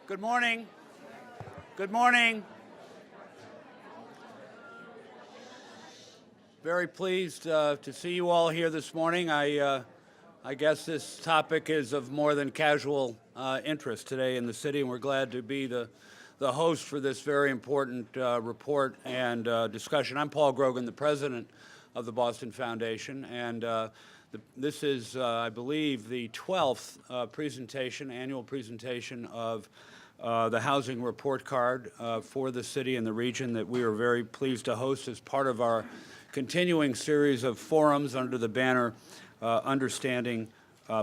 Good morning. Good morning. Very pleased to see you all here this morning. I guess this topic is of more than casual interest today in the city, and we're glad to be the host for this very important report and discussion. I'm Paul Grogan, the president of the Boston Foundation, and this is, I believe, the 12th annual presentation of the housing report card for the city and the region that we are very pleased to host as part of our continuing series of forums under the banner Understanding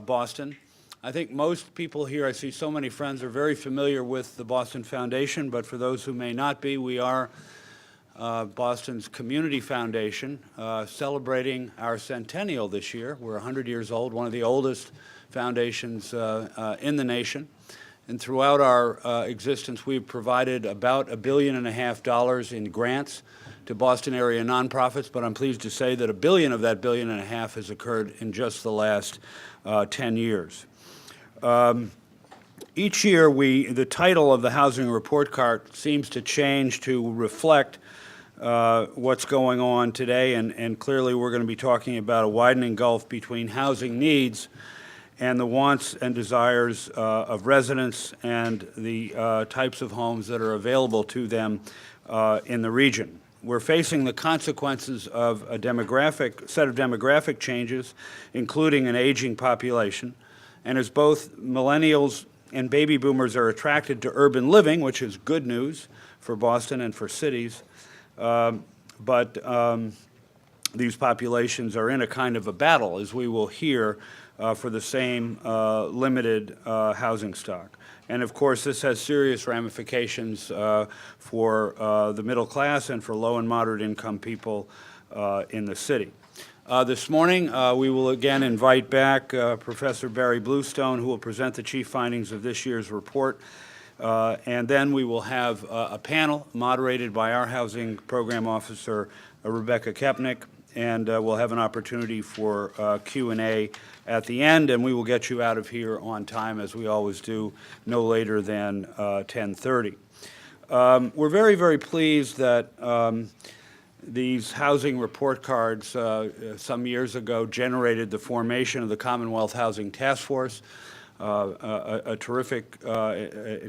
Boston. I think most people here, I see so many friends, are very familiar with the Boston Foundation, but for those who may not be, we are Boston's community foundation, celebrating our centennial this year. We're 100 years old, one of the oldest foundations in the nation. And throughout our existence, we've provided about $1.5 billion in grants to Boston area nonprofits, but I'm pleased to say that $1 billion of that $1.5 billion has occurred in just the last 10 years. Each year, the title of the housing report card seems to change to reflect what's going on today, and clearly we're going to be talking about a widening gulf between housing needs and the wants and desires of residents and the types of homes that are available to them in the region. We're facing the consequences of a set of demographic changes, including an aging population. And as both millennials and baby boomers are attracted to urban living, which is good news for Boston and for cities, but these populations are in a kind of a battle, as we will hear, for the same limited housing stock. And of course, this has serious ramifications for the middle class and for low and moderate income people in the city. This morning, we will again invite back Professor Barry Bluestone, who will present the chief findings of this year's report. And then we will have a panel moderated by our housing program officer, Rebecca Kepnick, and we'll have an opportunity for Q&A at the end, and we will get you out of here on time, as we always do, no later than 10:30. We're very, very pleased that these housing report cards some years ago generated the formation of the Commonwealth Housing Task Force, a terrific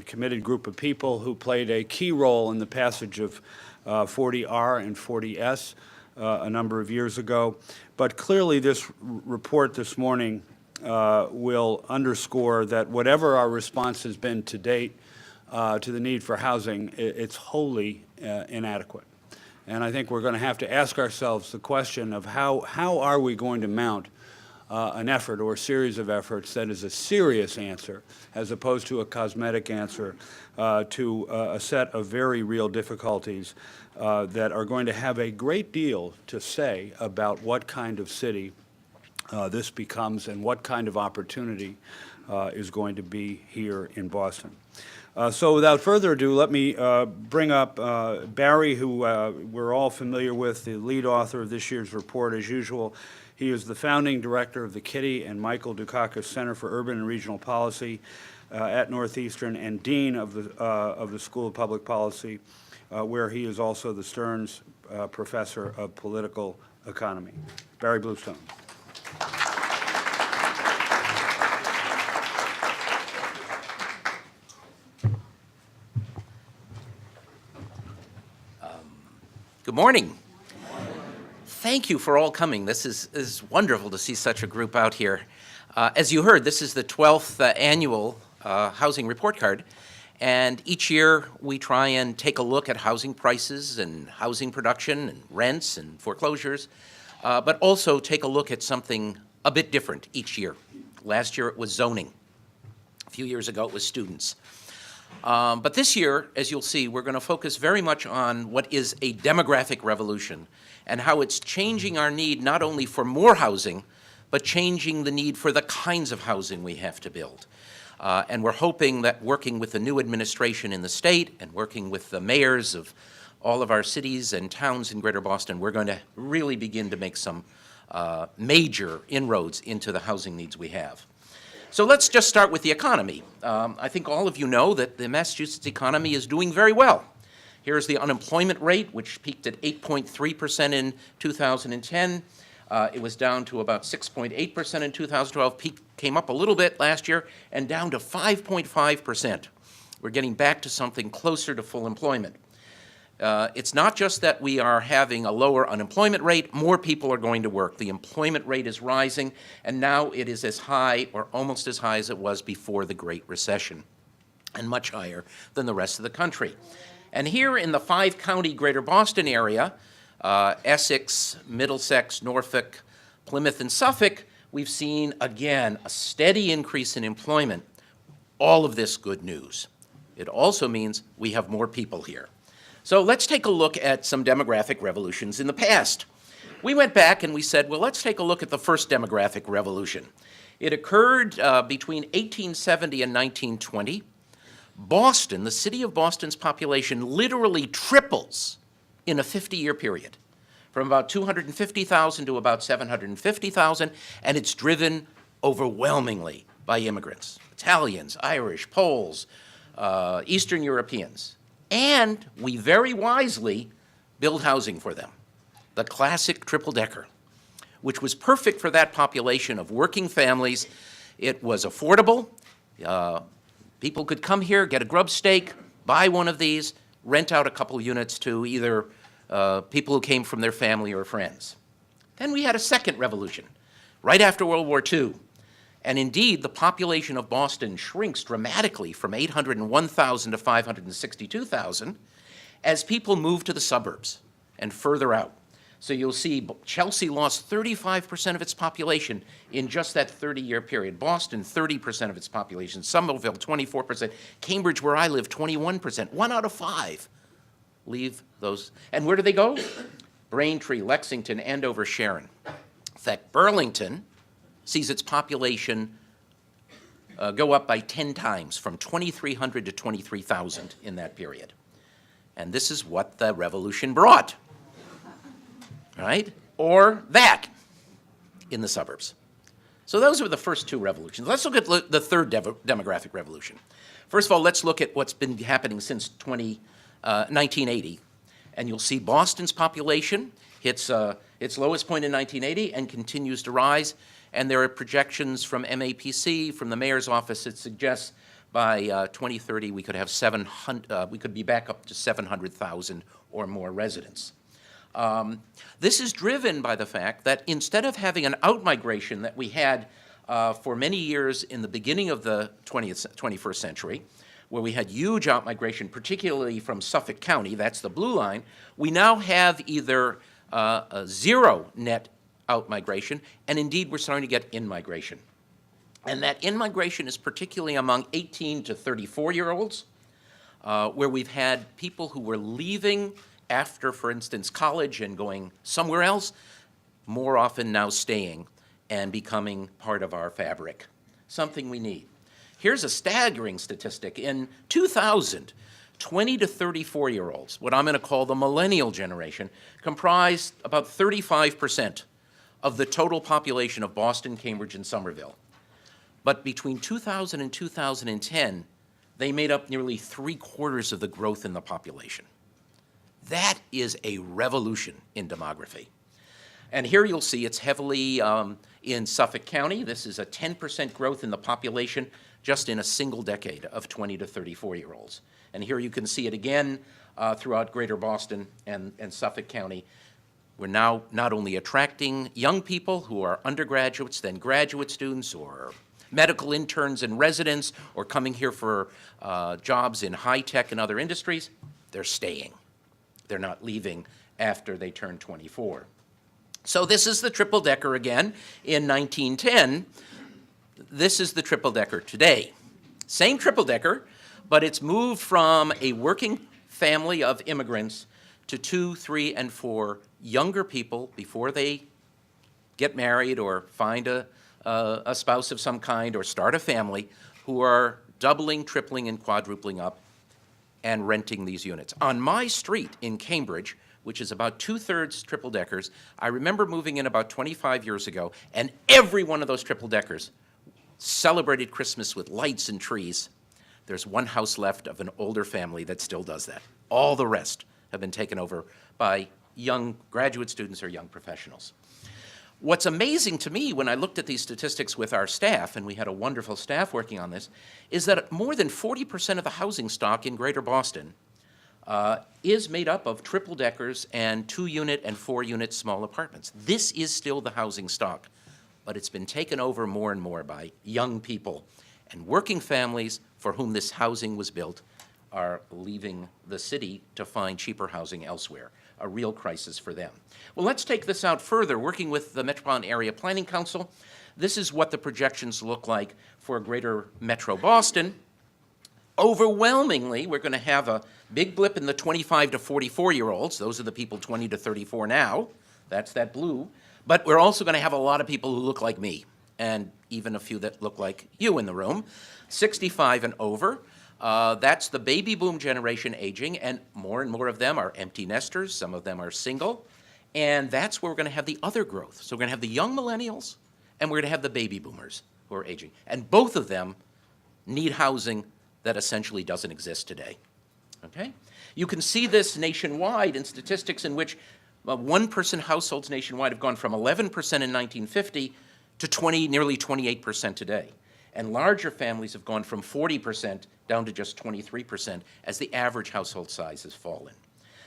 committed group of people who played a key role in the passage of 40R and 40S a number of years ago. But clearly this report this morning will underscore that whatever our response has been to date to the need for housing, it's wholly inadequate. And I think we're going to have to ask ourselves the question of how are we going to mount an effort or a series of efforts that is a serious answer as opposed to a cosmetic answer to a set of very real difficulties that are going to have a great deal to say about what kind of city this becomes and what kind of opportunity is going to be here in Boston. So without further ado, let me bring up Barry, who we're all familiar with, the lead author of this year's report as usual. He is the founding director of the Kitty and Michael Dukakis Center for Urban and Regional Policy at Northeastern and dean of the School of Public Policy, where he is also the Stearns Professor of Political Economy. Barry Bluestone. Good morning. Thank you for all coming. This is wonderful to see such a group out here. As you heard, this is the 12th annual housing report card, and each year we try and take a look at housing prices and housing production and rents and foreclosures, but also take a look at something a bit different each year. Last year it was zoning. A few years ago it was students. But this year, as you'll see, we're going to focus very much on what is a demographic revolution and how it's changing our need not only for more housing, but changing the need for the kinds of housing we have to build. And we're hoping that working with the new administration in the state and working with the mayors of all of our cities and towns in Greater Boston, we're going to really begin to make some major inroads into the housing needs we have. So let's just start with the economy. I think all of you know that the Massachusetts economy is doing very well. Here's the unemployment rate, which peaked at 8.3% in 2010. It was down to about 6.8% in 2012, came up a little bit last year, and down to 5.5%. We're getting back to something closer to full employment. It's not just that we are having a lower unemployment rate, more people are going to work. The employment rate is rising, and now it is as high or almost as high as it was before the Great Recession, and much higher than the rest of the country. And here in the five-county Greater Boston area, Essex, Middlesex, Norfolk, Plymouth, and Suffolk, we've seen, again, a steady increase in employment. All of this good news. It also means we have more people here. So let's take a look at some demographic revolutions in the past. We went back and we said, well, let's take a look at the first demographic revolution. It occurred between 1870 and 1920. Boston, the city of Boston's population literally triples in a 50-year period, from about 250,000 to about 750,000, and it's driven overwhelmingly by immigrants, Italians, Irish, Poles, Eastern Europeans. And we very wisely build housing for them, the classic triple-decker, which was perfect for that population of working families. It was affordable. People could come here, get a grub stake, buy one of these, rent out a couple units to either people who came from their family or friends. Then we had a second revolution, right after World War II. And indeed, the population of Boston shrinks dramatically from 801,000 to 562,000 as people move to the suburbs and further out. So you'll see Chelsea lost 35% of its population in just that 30-year period. Boston, 30% of its population. Somerville, 24%. Cambridge, where I live, 21%. 1 out of 5 leave those. And where do they go? Braintree, Lexington, Andover, Sharon. In fact, Burlington sees its population go up by 10 times, from 2,300 to 23,000 in that period. And this is what the revolution brought, right? Or that in the suburbs. So those were the first two revolutions. Let's look at the third demographic revolution. First of all, let's look at what's been happening since 1980. And you'll see Boston's population hits its lowest point in 1980 and continues to rise. And there are projections from MAPC, from the mayor's office, that suggests by 2030 we could have we could be back up to 700,000 or more residents. This is driven by the fact that instead of having an outmigration that we had for many years in the beginning of the 21st century, where we had huge outmigration, particularly from Suffolk County, that's the blue line, we now have either a zero net outmigration, and indeed we're starting to get in-migration. And that in-migration is particularly among 18 to 34-year-olds, where we've had people who were leaving after, for instance, college and going somewhere else, more often now staying and becoming part of our fabric, something we need. Here's a staggering statistic. In 2000, 20 to 34-year-olds, what I'm going to call the millennial generation, comprised about 35% of the total population of Boston, Cambridge, and Somerville. But between 2000 and 2010, they made up nearly 3/4 of the growth in the population. That is a revolution in demography. And here you'll see it's heavily in Suffolk County. This is a 10% growth in the population just in a single decade of 20 to 34-year-olds. And here you can see it again throughout Greater Boston and Suffolk County. We're now not only attracting young people who are undergraduates, then graduate students, or medical interns and residents, or coming here for jobs in high tech and other industries, they're staying. They're not leaving after they turn 24. So this is the triple-decker again in 1910. This is the triple-decker today. Same triple-decker, but it's moved from a working family of immigrants to 2, 3, and 4 younger people before they get married or find a spouse of some kind or start a family, who are doubling, tripling, and quadrupling up and renting these units. On my street in Cambridge, which is about 2/3 triple-deckers, I remember moving in about 25 years ago, and every one of those triple-deckers celebrated Christmas with lights and trees. There's one house left of an older family that still does that. All the rest have been taken over by young graduate students or young professionals. What's amazing to me when I looked at these statistics with our staff, and we had a wonderful staff working on this, is that more than 40% of the housing stock in Greater Boston is made up of triple-deckers and 2-unit and 4-unit small apartments. This is still the housing stock, but it's been taken over more and more by young people. And working families for whom this housing was built are leaving the city to find cheaper housing elsewhere, a real crisis for them. Well, let's take this out further. Working with the Metropolitan Area Planning Council, this is what the projections look like for Greater Metro Boston. Overwhelmingly, we're going to have a big blip in the 25 to 44-year-olds. Those are the people 20 to 34 now. That's that blue. But we're also going to have a lot of people who look like me, and even a few that look like you in the room, 65 and over. That's the baby boom generation aging, and more of them are empty nesters. Some of them are single. And that's where we're going to have the other growth. So we're going to have the young millennials, and we're going to have the baby boomers who are aging. And both of them need housing that essentially doesn't exist today. Okay? You can see this nationwide in statistics in which one-person households nationwide have gone from 11% in 1950 to nearly 28% today. And larger families have gone from 40% down to just 23% as the average household size has fallen.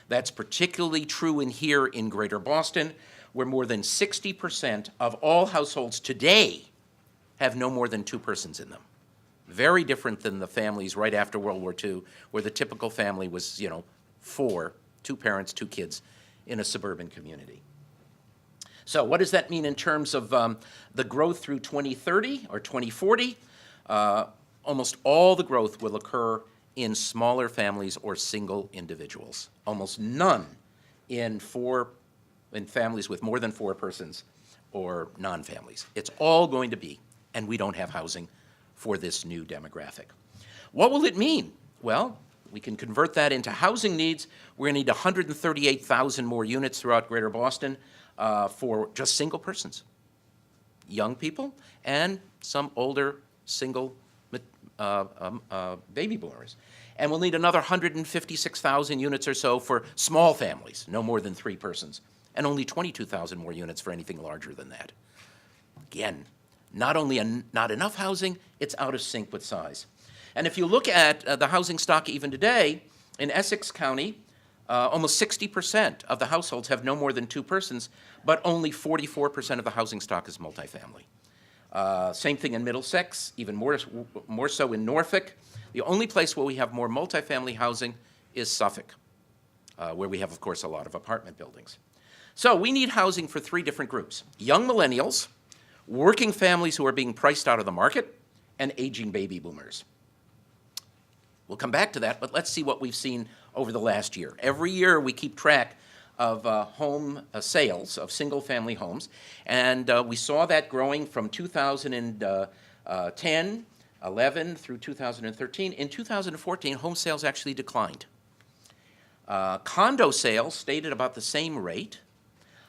That's particularly true here in Greater Boston, where more than 60% of all households today have no more than 2 persons in them. Very different than the families right after World War II, where the typical family was, 4, 2 parents, 2 kids in a suburban community. So what does that mean in terms of the growth through 2030 or 2040? Almost all the growth will occur in smaller families or single individuals. Almost none in families with more than 4 persons or non-families. It's all going to be, and we don't have housing for this new demographic. What will it mean? Well, we can convert that into housing needs. We're going to need 138,000 more units throughout Greater Boston for just single persons, young people, and some older single baby boomers. And we'll need another 156,000 units or so for small families, no more than 3 persons, and only 22,000 more units for anything larger than that. Again, not only not enough housing, it's out of sync with size. And if you look at the housing stock even today, in Essex County, almost 60% of the households have no more than 2 persons, but only 44% of the housing stock is multifamily. Same thing in Middlesex, even more so in Norfolk. The only place where we have more multifamily housing is Suffolk, where we have, of course, a lot of apartment buildings. So we need housing for 3 different groups: young millennials, working families who are being priced out of the market, and aging baby boomers. We'll come back to that, but let's see what we've seen over the last year. Every year we keep track of home sales of single-family homes, and we saw that growing from 2010, 11 through 2013. In 2014, home sales actually declined. Condo sales stayed at about the same rate,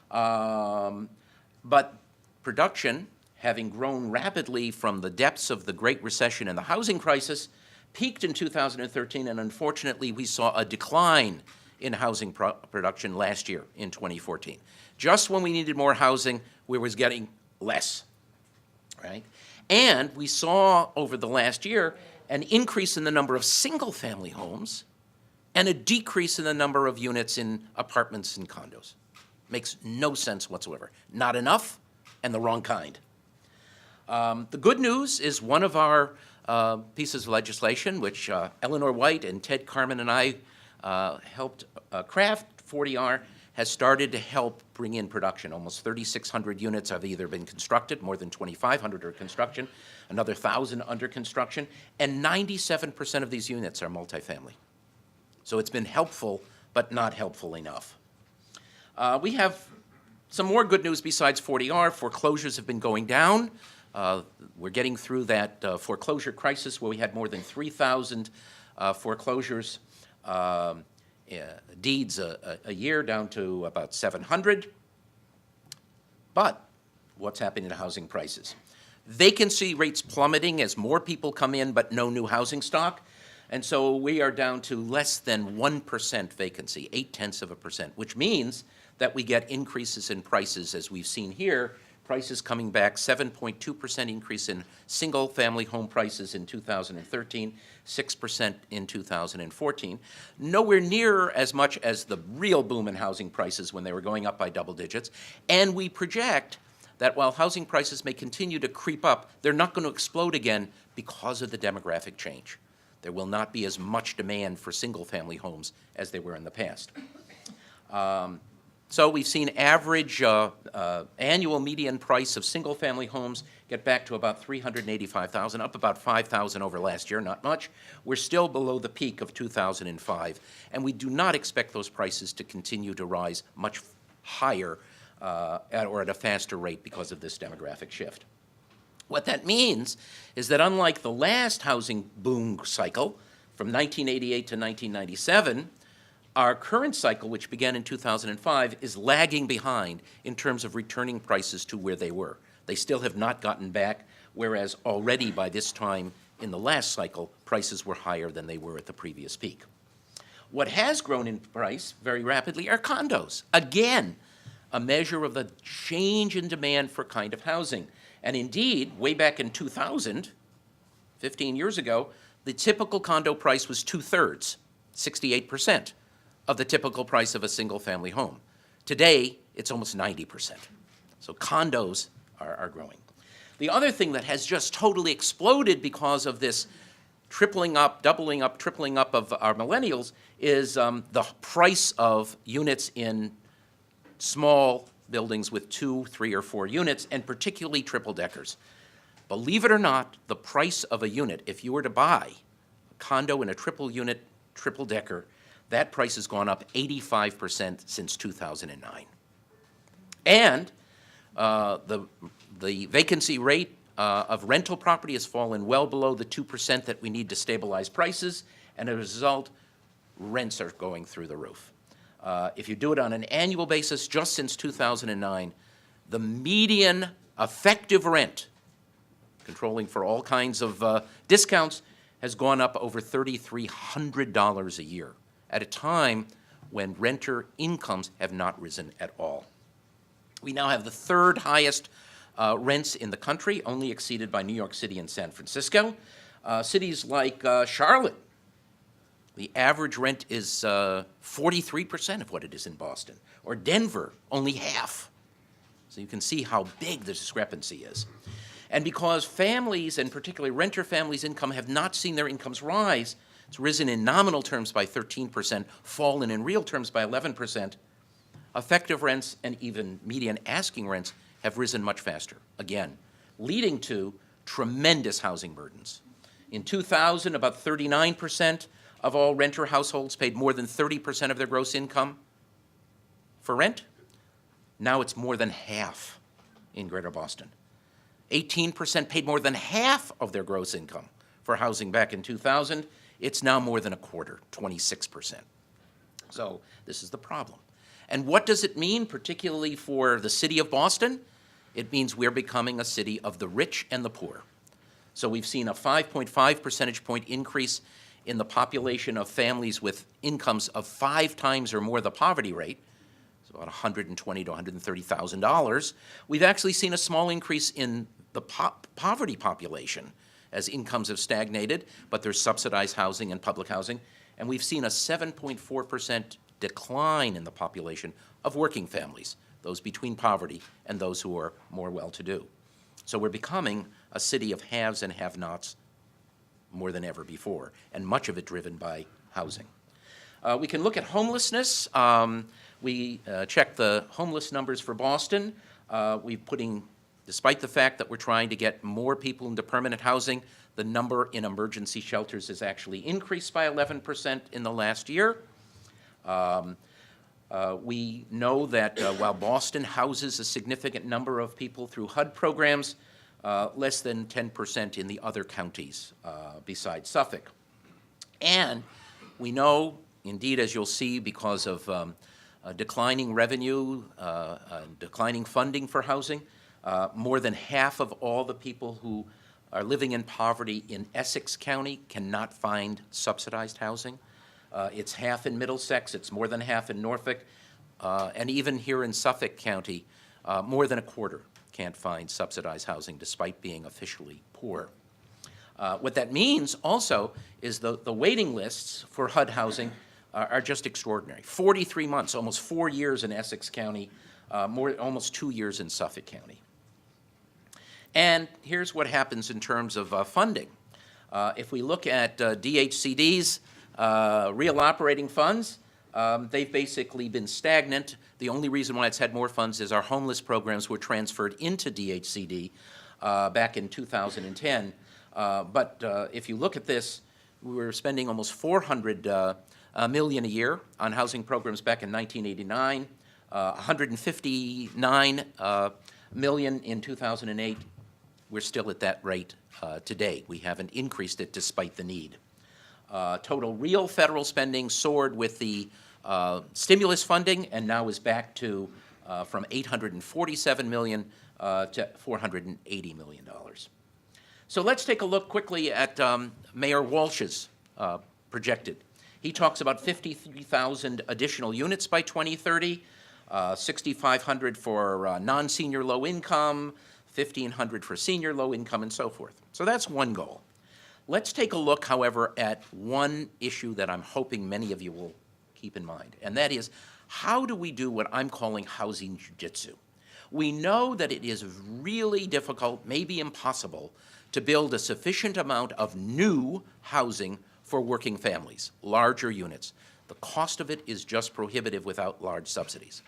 but production, having grown rapidly from the depths of the Great Recession and the housing crisis, peaked in 2013, and unfortunately we saw a decline in housing production last year in 2014. Just when we needed more housing, we was getting less, right? And we saw over the last year an increase in the number of single-family homes and a decrease in the number of units in apartments and condos. Makes no sense whatsoever. Not enough, and the wrong kind. The good news is one of our pieces of legislation, which Eleanor White and Ted Carmen and I helped craft, 40R, has started to help bring in production. Almost 3,600 units have either been constructed, more than 2,500 are construction, another 1,000 under construction, and 97% of these units are multifamily. So it's been helpful, but not helpful enough. We have some more good news besides 40R. Foreclosures have been going down. We're getting through that foreclosure crisis where we had more than 3,000 foreclosures deeds a year, down to about 700. But what's happening to housing prices? Vacancy rates plummeting as more people come in but no new housing stock. And so we are down to less than 1% vacancy, 0.8%, which means that we get increases in prices, as we've seen here. Prices coming back, 7.2% increase in single-family home prices in 2013, 6% in 2014. Nowhere near as much as the real boom in housing prices when they were going up by double digits. And we project that while housing prices may continue to creep up, they're not going to explode again because of the demographic change. There will not be as much demand for single-family homes as there were in the past. So we've seen average annual median price of single-family homes get back to about $385,000, up about $5,000 over last year, not much. We're still below the peak of 2005, and we do not expect those prices to continue to rise much higher or at a faster rate because of this demographic shift. What that means is that unlike the last housing boom cycle from 1988 to 1997, our current cycle, which began in 2005, is lagging behind in terms of returning prices to where they were. They still have not gotten back, whereas already by this time in the last cycle, prices were higher than they were at the previous peak. What has grown in price very rapidly are condos. Again, a measure of the change in demand for kind of housing. And indeed, way back in 2000, 15 years ago, the typical condo price was 2/3, 68%, of the typical price of a single-family home. Today, it's almost 90%. So condos are growing. The other thing that has just totally exploded because of this tripling up, doubling up, tripling up of our millennials is the price of units in small buildings with 2, 3, or 4 units, and particularly triple-deckers. Believe it or not, the price of a unit, if you were to buy a condo in a triple-unit, triple-decker, that price has gone up 85% since 2009. And the vacancy rate of rental property has fallen well below the 2% that we need to stabilize prices, and as a result, rents are going through the roof. If you do it on an annual basis, just since 2009, the median effective rent, controlling for all kinds of discounts, has gone up over $3,300 a year at a time when renter incomes have not risen at all. We now have the third highest rents in the country, only exceeded by New York City and San Francisco. Cities like Charlotte, the average rent is 43% of what it is in Boston, or Denver, only half. So you can see how big the discrepancy is. And because families, and particularly renter families' income, have not seen their incomes rise, it's risen in nominal terms by 13%, fallen in real terms by 11%, effective rents and even median asking rents have risen much faster, again, leading to tremendous housing burdens. In 2000, about 39% of all renter households paid more than 30% of their gross income for rent. Now it's more than half in Greater Boston. 18% paid more than half of their gross income for housing back in 2000. It's now more than a quarter, 26%. So this is the problem. And what does it mean, particularly for the city of Boston? It means we're becoming a city of the rich and the poor. So we've seen a 5.5 percentage point increase in the population of families with incomes of 5 times or more the poverty rate. It's about $120,000 to $130,000. We've actually seen a small increase in the poverty population as incomes have stagnated, but there's subsidized housing and public housing. And we've seen a 7.4% decline in the population of working families, those between poverty and those who are more well-to-do. So we're becoming a city of haves and have-nots more than ever before, and much of it driven by housing. We can look at homelessness. We checked the homeless numbers for Boston. Despite the fact that we're trying to get more people into permanent housing, the number in emergency shelters has actually increased by 11% in the last year. We know that while Boston houses a significant number of people through HUD programs, less than 10% in the other counties besides Suffolk. And we know, indeed, as you'll see, because of declining revenue, declining funding for housing, More than half of all the people who are living in poverty in Essex County cannot find subsidized housing. It's half in Middlesex, it's more than half in Norfolk, and even here in Suffolk County, more than a quarter can't find subsidized housing despite being officially poor. What that means also is the waiting lists for HUD housing are just extraordinary. 43 months, almost 4 years in Essex County, almost 2 years in Suffolk County. And here's what happens in terms of funding. If we look at DHCD's real operating funds, they've basically been stagnant. The only reason why it's had more funds is our homeless programs were transferred into DHCD back in 2010. But if you look at this, we were spending almost $400 million a year on housing programs back in 1989, $159 million in 2008. We're still at that rate today. We haven't increased it despite the need. Total real federal spending soared with the stimulus funding and now is back to from $847 million to $480 million. So let's take a look quickly at Mayor Walsh's projected. He talks about 53,000 additional units by 2030, 6,500 for non-senior low income, 1,500 for senior low income, and so forth. So that's one goal. Let's take a look, however, at one issue that I'm hoping many of you will keep in mind, and that is, how do we do what I'm calling housing jujitsu? We know that it is really difficult, maybe impossible, to build a sufficient amount of new housing for working families, larger units. The cost of it is just prohibitive without large subsidies.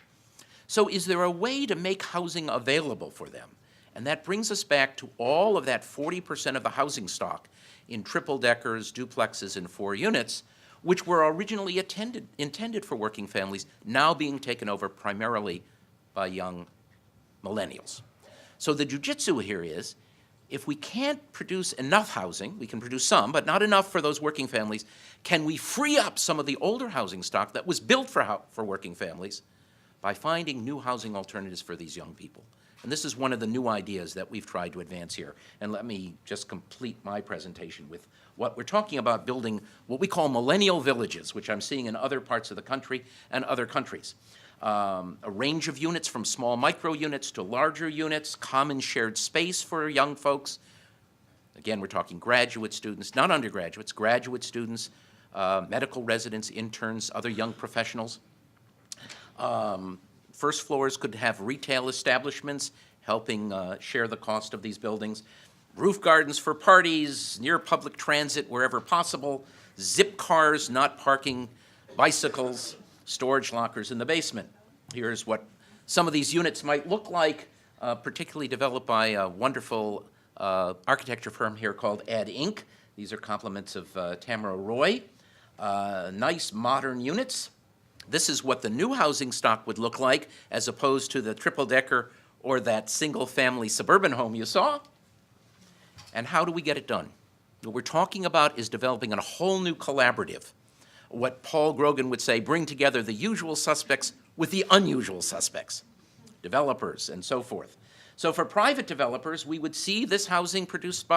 So is there a way to make housing available for them? And that brings us back to all of that 40% of the housing stock in triple-deckers, duplexes, and 4 units, which were originally intended for working families, now being taken over primarily by young millennials. So the jujitsu here is, if we can't produce enough housing, we can produce some, but not enough for those working families, can we free up some of the older housing stock that was built for working families by finding new housing alternatives for these young people? And this is one of the new ideas that we've tried to advance here. And let me just complete my presentation with what we're talking about, building what we call millennial villages, which I'm seeing in other parts of the country and other countries. A range of units from small micro units to larger units, common shared space for young folks. Again, we're talking graduate students, not undergraduates, graduate students, medical residents, interns, other young professionals. First floors could have retail establishments helping share the cost of these buildings. Roof gardens for parties, near public transit wherever possible, zip cars not parking bicycles, storage lockers in the basement. Here's what some of these units might look like, particularly developed by a wonderful architecture firm here called Ad Inc. These are compliments of Tamara Roy. Nice modern units. This is what the new housing stock would look like as opposed to the triple-decker or that single-family suburban home you saw. And how do we get it done? What we're talking about is developing a whole new collaborative. What Paul Grogan would say, bring together the usual suspects with the unusual suspects, developers and so forth. So for private developers, we would see this housing produced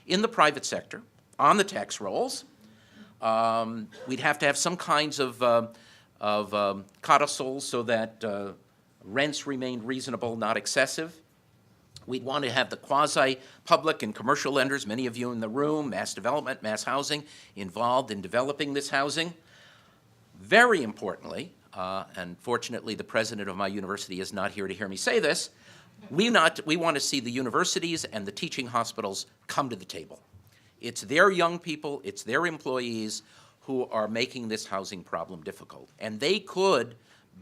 in the private sector, on the tax rolls. We'd have to have some kinds of codicils so that rents remained reasonable, not excessive. We'd want to have the quasi-public and commercial lenders, many of you in the room, mass development, mass housing, involved in developing this housing. Very importantly, and fortunately the president of my university is not here to hear me say this, we want to see the universities and the teaching hospitals come to the table. It's their young people, it's their employees who are making this housing problem difficult. And they could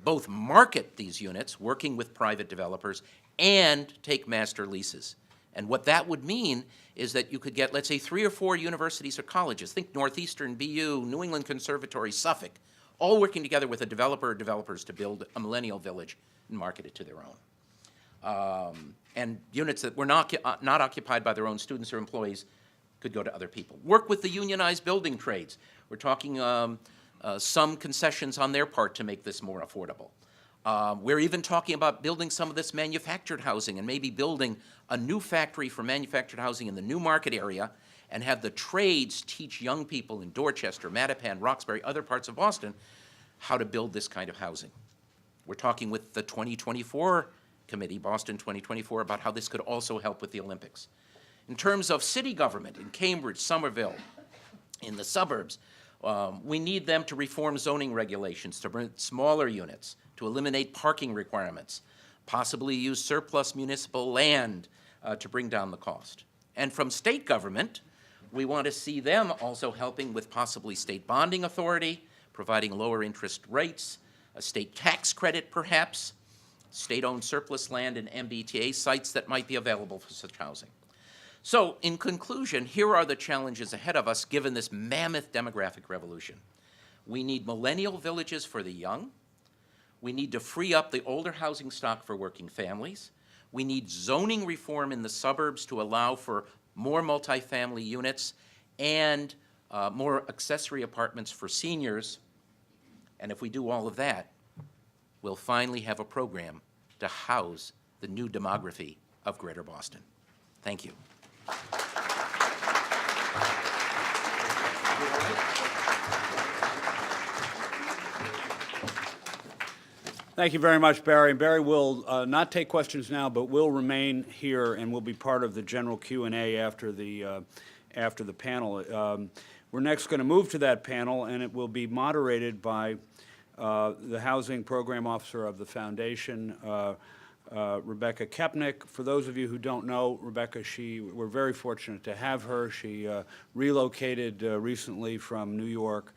both market these units, working with private developers, and take master leases. And what that would mean is that you could get, let's say, 3 or 4 universities or colleges, think Northeastern, BU, New England Conservatory, Suffolk, all working together with a developer or developers to build a millennial village and market it to their own. And units that were not occupied by their own students or employees could go to other people. Work with the unionized building trades. We're talking some concessions on their part to make this more affordable. We're even talking about building some of this manufactured housing and maybe building a new factory for manufactured housing in the new market area and have the trades teach young people in Dorchester, Mattapan, Roxbury, other parts of Boston, how to build this kind of housing. We're talking with the 2024 committee, Boston 2024, about how this could also help with the Olympics. In terms of city government in Cambridge, Somerville, in the suburbs, we need them to reform zoning regulations to bring smaller units, to eliminate parking requirements, possibly use surplus municipal land to bring down the cost. And from state government, we want to see them also helping with possibly state bonding authority, providing lower interest rates, a state tax credit perhaps, state-owned surplus land and MBTA sites that might be available for such housing. So, in conclusion, here are the challenges ahead of us given this mammoth demographic revolution. We need millennial villages for the young. We need to free up the older housing stock for working families. We need zoning reform in the suburbs to allow for more multifamily units and more accessory apartments for seniors. And if we do all of that, we'll finally have a program to house the new demography of Greater Boston. Thank you. Thank you very much, Barry. Barry will not take questions now, but will remain here and will be part of the general Q&A after the panel. We're next going to move to that panel, and it will be moderated by the Housing Program Officer of the Foundation, Rebecca Kepnick. For those of you who don't know Rebecca, we're very fortunate to have her. She relocated recently from New York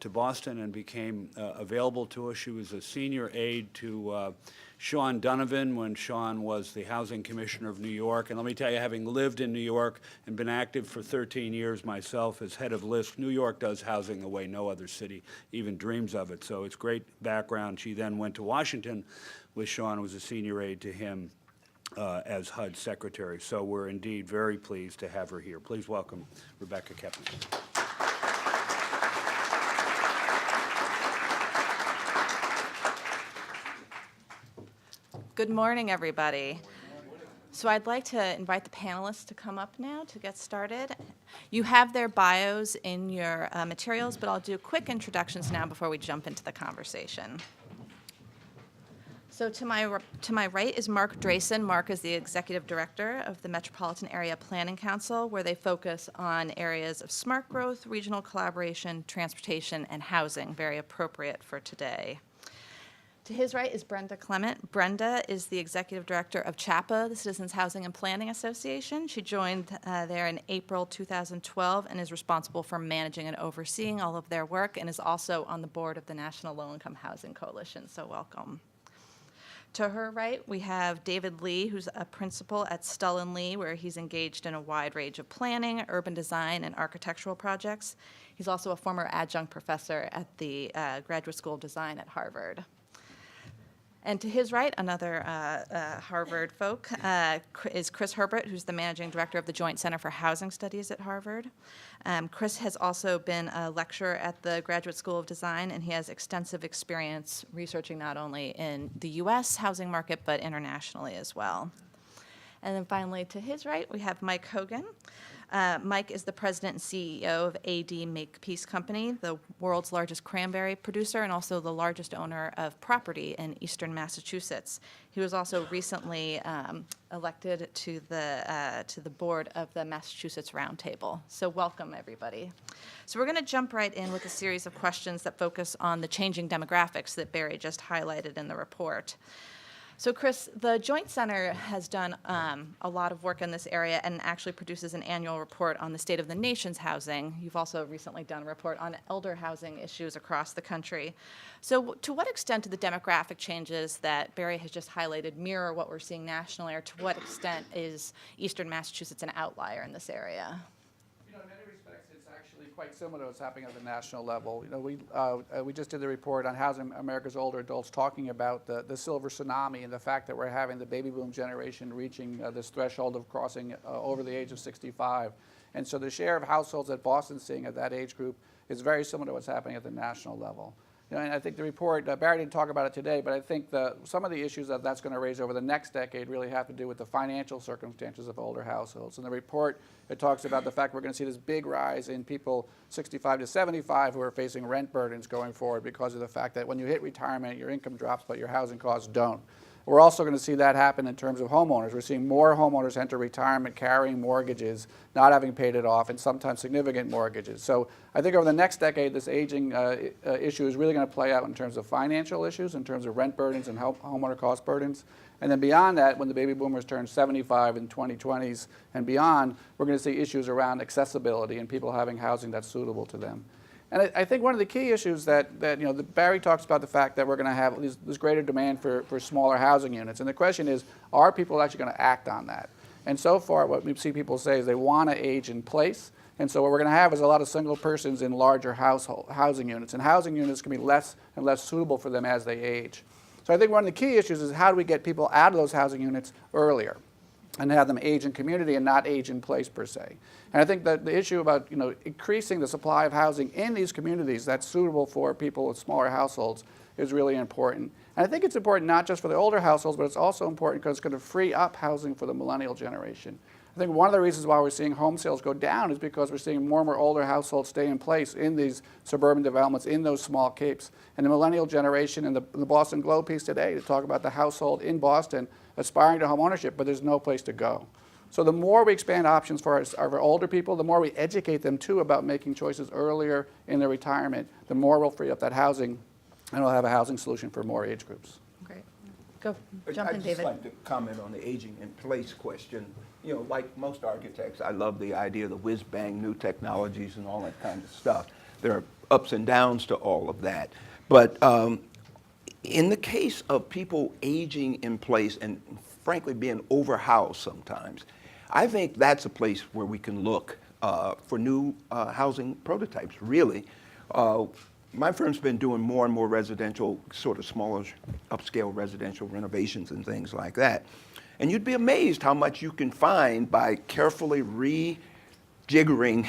to Boston and became available to us. She was a senior aide to Sean Donovan when Sean was the Housing Commissioner of New York. And let me tell you, having lived in New York and been active for 13 years myself as head of LISC, New York does housing the way no other city even dreams of it. So it's great background. She then went to Washington with Sean, was a senior aide to him as HUD Secretary. So we're indeed very pleased to have her here. Please welcome Rebecca Kepnick. Good morning, everybody. So I'd like to invite the panelists to come up now to get started. You have their bios in your materials, but I'll do quick introductions now before we jump into the conversation. So to my right is Mark Drayson. Mark is the Executive Director of the Metropolitan Area Planning Council, where they focus on areas of smart growth, regional collaboration, transportation, and housing, very appropriate for today. To his right is Brenda Clement. Brenda is the Executive Director of CHAPA, the Citizens Housing and Planning Association. She joined there in April 2012 and is responsible for managing and overseeing all of their work and is also on the board of the National Low Income Housing Coalition, so welcome. To her right, we have David Lee, who's a principal at Stull & Lee, where he's engaged in a wide range of planning, urban design, and architectural projects. He's also a former adjunct professor at the Graduate School of Design at Harvard. And to his right, another Harvard folk, is Chris Herbert, who's the managing director of the Joint Center for Housing Studies at Harvard. Chris has also been a lecturer at the Graduate School of Design, and he has extensive experience researching not only in the U.S. housing market, but internationally as well. And then finally, to his right, we have Mike Hogan. Mike is the president and CEO of AD Makepeace Company, the world's largest cranberry producer and also the largest owner of property in eastern Massachusetts. He was also recently elected to the board of the Massachusetts Roundtable. So welcome, everybody. So we're going to jump right in with a series of questions that focus on the changing demographics that Barry just highlighted in the report. So, Chris, the Joint Center has done a lot of work in this area and actually produces an annual report on the state of the nation's housing. You've also recently done a report on elder housing issues across the country. So, to what extent do the demographic changes that Barry has just highlighted mirror what we're seeing nationally, or to what extent is eastern Massachusetts an outlier in this area? In many respects, it's actually quite similar to what's happening at the national level. We just did the report on housing America's older adults, talking about the silver tsunami and the fact that we're having the baby boom generation reaching this threshold of crossing over the age of 65. And so the share of households that Boston's seeing at that age group is very similar to what's happening at the national level. And I think the report, Barry didn't talk about it today, but I think some of the issues that's going to raise over the next decade really have to do with the financial circumstances of older households. In the report, it talks about the fact we're going to see this big rise in people 65 to 75 who are facing rent burdens going forward because of the fact that when you hit retirement, your income drops, but your housing costs don't. We're also going to see that happen in terms of homeowners. We're seeing more homeowners enter retirement carrying mortgages, not having paid it off, and sometimes significant mortgages. So I think over the next decade, this aging issue is really going to play out in terms of financial issues, in terms of rent burdens and homeowner cost burdens. And then beyond that, when the baby boomers turn 75 in 2020s and beyond, we're going to see issues around accessibility and people having housing that's suitable to them. And I think one of the key issues that Barry talks about the fact that we're going to have this greater demand for smaller housing units. And the question is, are people actually going to act on that? And so far, what we see people say is they want to age in place. And so what we're going to have is a lot of single persons in larger housing units. And housing units can be less and less suitable for them as they age. So I think one of the key issues is how do we get people out of those housing units earlier and have them age in community and not age in place per se. And I think that the issue about increasing the supply of housing in these communities that's suitable for people with smaller households is really important. And I think it's important not just for the older households, but it's also important because it's going to free up housing for the millennial generation. I think one of the reasons why we're seeing home sales go down is because we're seeing more and more older households stay in place in these suburban developments, in those small capes. And the millennial generation, and the Boston Globe piece today to talk about the household in Boston aspiring to home ownership, but there's no place to go. So the more we expand options for our older people, the more we educate them too about making choices earlier in their retirement, the more we'll free up that housing, and we'll have a housing solution for more age groups. Great. Go, jump in, I'd just David. like to comment on the aging in place question. Like most architects, I love the idea of the whiz-bang new technologies and all that kind of stuff. There are ups and downs to all of that. But in the case of people aging in place and frankly being overhoused sometimes, I think that's a place where we can look for new housing prototypes, really. My firm's been doing more and more residential, sort of smaller, upscale residential renovations and things like that. And you'd be amazed how much you can find by carefully rejiggering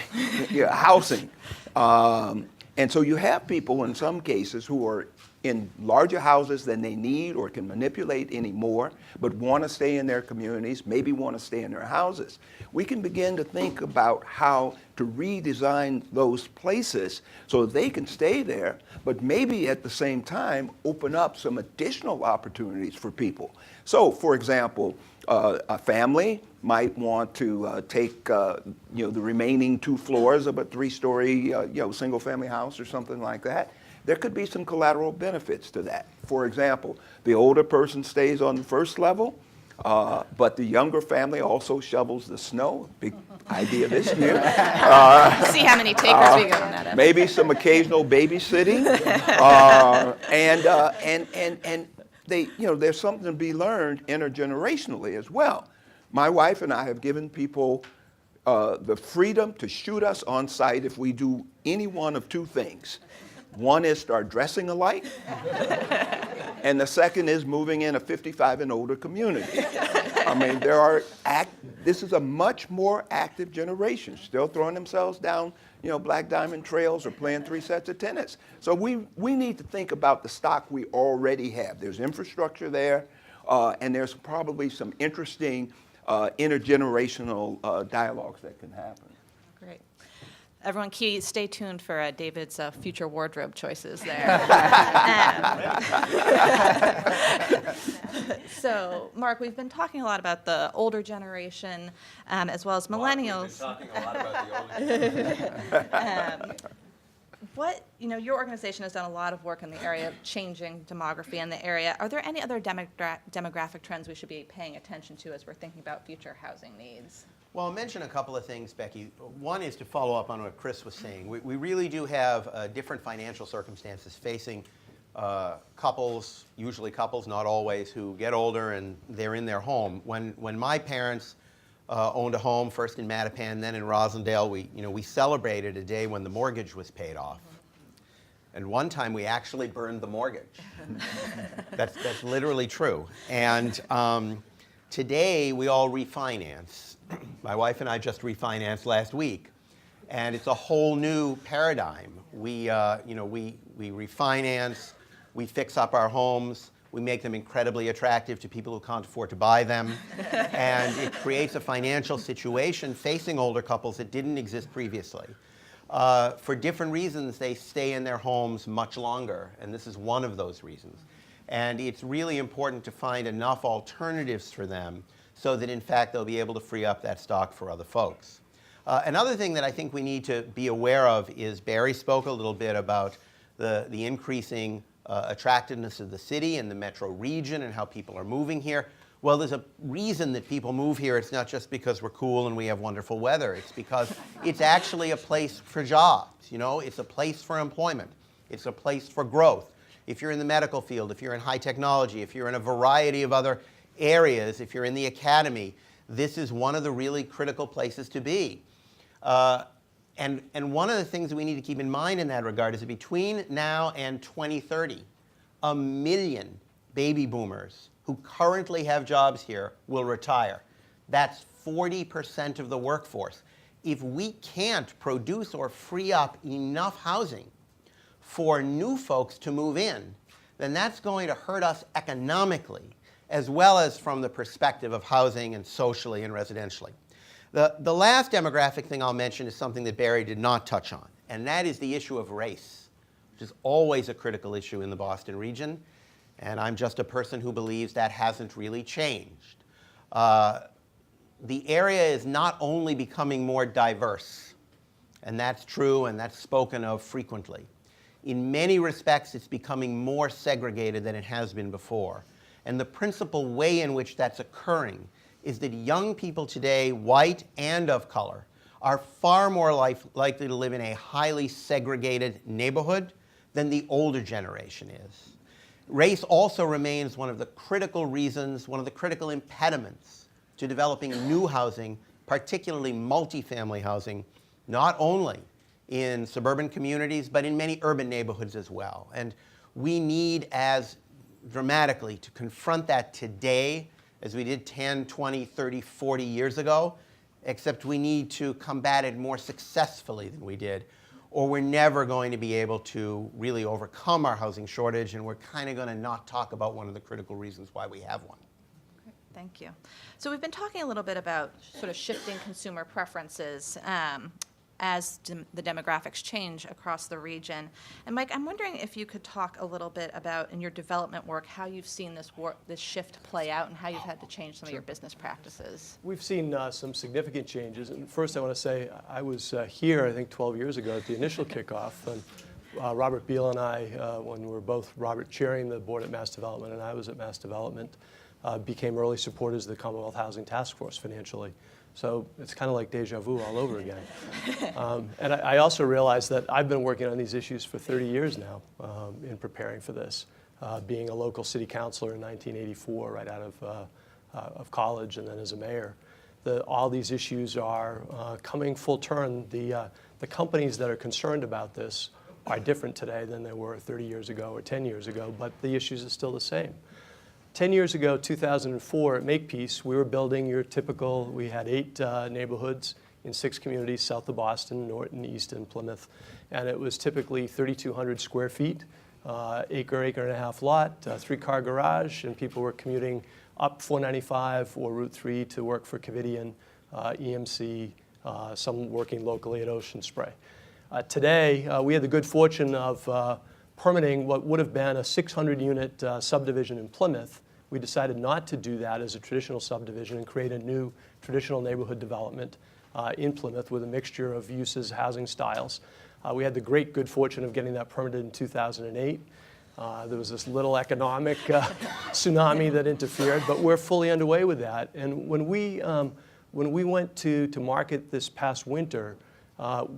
housing. And so you have people in some cases who are in larger houses than they need or can manipulate anymore, but want to stay in their communities, maybe want to stay in their houses. We can begin to think about how to redesign those places so they can stay there, but maybe at the same time open up some additional opportunities for people. So, for example, a family might want to take the remaining 2 floors of a 3-story single-family house or something like that. There could be some collateral benefits to that. For example, the older person stays on the first level, but the younger family also shovels the snow. Big idea this year. See how many takers we go on that. Maybe some occasional babysitting, and they, there's something to be learned intergenerationally as well. My wife and I have given people the freedom to shoot us on sight if we do any one of 2 things. One is start dressing alike, and the second is moving in a 55 and older community. I mean, this is a much more active generation, still throwing themselves down, black diamond trails or playing 3 sets of tennis. So we need to think about the stock we already have. There's infrastructure there, and there's probably some interesting intergenerational dialogues that can happen. Great. Everyone, stay tuned for David's future wardrobe choices there. So, Mark, we've been talking a lot about the older generation as well as millennials. We've been talking a lot about the older generation. Your organization has done a lot of work in the area of changing demography in the area. Are there any other demographic trends we should be paying attention to as we're thinking about future housing needs? Well, I'll mention a couple of things, Becky. One is to follow up on what Chris was saying. We really do have different financial circumstances facing couples, usually couples, not always, who get older and they're in their home. When my parents owned a home, first in Mattapan, then in Rosendale, we celebrated a day when the mortgage was paid off. And one time we actually burned the mortgage. That's literally true. And today we all refinance. My wife and I just refinanced last week, and it's a whole new paradigm. We we refinance, we fix up our homes, we make them incredibly attractive to people who can't afford to buy them, and it creates a financial situation facing older couples that didn't exist previously. For different reasons, they stay in their homes much longer, and this is one of those reasons. And it's really important to find enough alternatives for them so that, in fact, they'll be able to free up that stock for other folks. Another thing that I think we need to be aware of is Barry spoke a little bit about the increasing attractiveness of the city and the metro region and how people are moving here. Well, there's a reason that people move here. It's not just because we're cool and we have wonderful weather. It's because it's actually a place for jobs. You know, it's a place for employment. It's a place for growth. If you're in the medical field, if you're in high technology, if you're in a variety of other areas, if you're in the academy, this is one of the really critical places to be. And one of the things that we need to keep in mind in that regard is that between now and 2030, 1 million baby boomers who currently have jobs here will retire. That's 40% of the workforce. If we can't produce or free up enough housing for new folks to move in, then that's going to hurt us economically, as well as from the perspective of housing and socially and residentially. The last demographic thing I'll mention is something that Barry did not touch on, and that is the issue of race, which is always a critical issue in the Boston region, and I'm just a person who believes that hasn't really changed. The area is not only becoming more diverse, and that's true and that's spoken of frequently. In many respects, it's becoming more segregated than it has been before. And the principal way in which that's occurring is that young people today, white and of color, are far more likely to live in a highly segregated neighborhood than the older generation is. Race also remains one of the critical reasons, one of the critical impediments to developing new housing, particularly multifamily housing, not only in suburban communities, but in many urban neighborhoods as well. And we need as dramatically to confront that today as we did 10, 20, 30, 40 years ago, except we need to combat it more successfully than we did, or we're never going to be able to really overcome our housing shortage, and we're kind of going to not talk about one of the critical reasons why we have one. Thank you. So we've been talking a little bit about sort of shifting consumer preferences as the demographics change across the region. And Mike, I'm wondering if you could talk a little bit about, in your development work, how you've seen this shift play out and how you've had to change some of your business practices. We've seen some significant changes. And first I want to say I was here, I think 12 years ago at the initial kickoff. And Robert Beal and I, when we were both Robert chairing the board at Mass Development and I was at Mass Development, became early supporters of the Commonwealth Housing Task Force financially. So it's kind of like deja vu all over again. And I also realized that I've been working on these issues for 30 years now in preparing for this, being a local city councilor in 1984 right out of college and then as a mayor. All these issues are coming full turn. The companies that are concerned about this are different today than they were 30 years ago or 10 years ago, but the issues are still the same. 10 years ago, 2004, at Makepeace, we were building your typical, we had 8 neighborhoods in 6 communities south of Boston, Norton, Easton, Plymouth, and it was typically 3,200 square feet, acre and a half lot, 3-car garage, and people were commuting up 495 or Route 3 to work for Covidian, EMC, some working locally at Ocean Spray. Today, we had the good fortune of permitting what would have been a 600-unit subdivision in Plymouth. We decided not to do that as a traditional subdivision and create a new traditional neighborhood development in Plymouth with a mixture of uses, housing styles. We had the great good fortune of getting that permitted in 2008. There was this little economic tsunami that interfered, but we're fully underway with that. And when we went to market this past winter,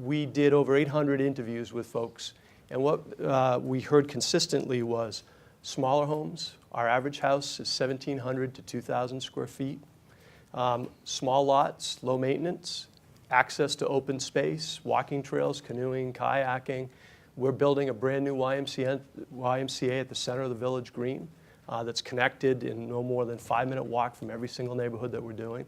we did over 800 interviews with folks. And what we heard consistently was smaller homes. Our average house is 1,700 to 2,000 square feet. Small lots, low maintenance, access to open space, walking trails, canoeing, kayaking. We're building a brand new YMCA at the center of the Village Green that's connected in no more than 5-minute walk from every single neighborhood that we're doing.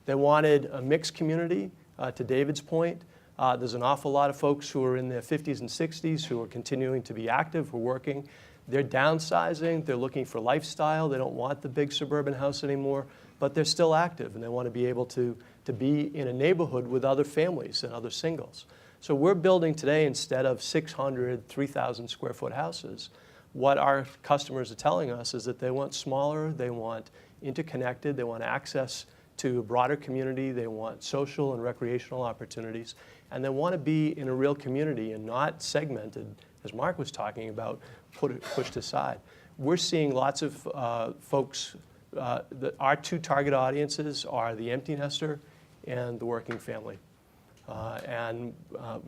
They wanted a mixed community, to David's point, There's an awful lot of folks who are in their 50s and 60s who are continuing to be active, who are working. They're downsizing, they're looking for lifestyle, they don't want the big suburban house anymore, but they're still active and they want to be able to be in a neighborhood with other families and other singles. So we're building today, instead of 600, 3,000 square foot houses, what our customers are telling us is that they want smaller, they want interconnected, they want access to a broader community, they want social and recreational opportunities, and they want to be in a real community and not segmented, as Mark was talking about, pushed aside. We're seeing lots of folks, our two target audiences are the empty nester and the working family.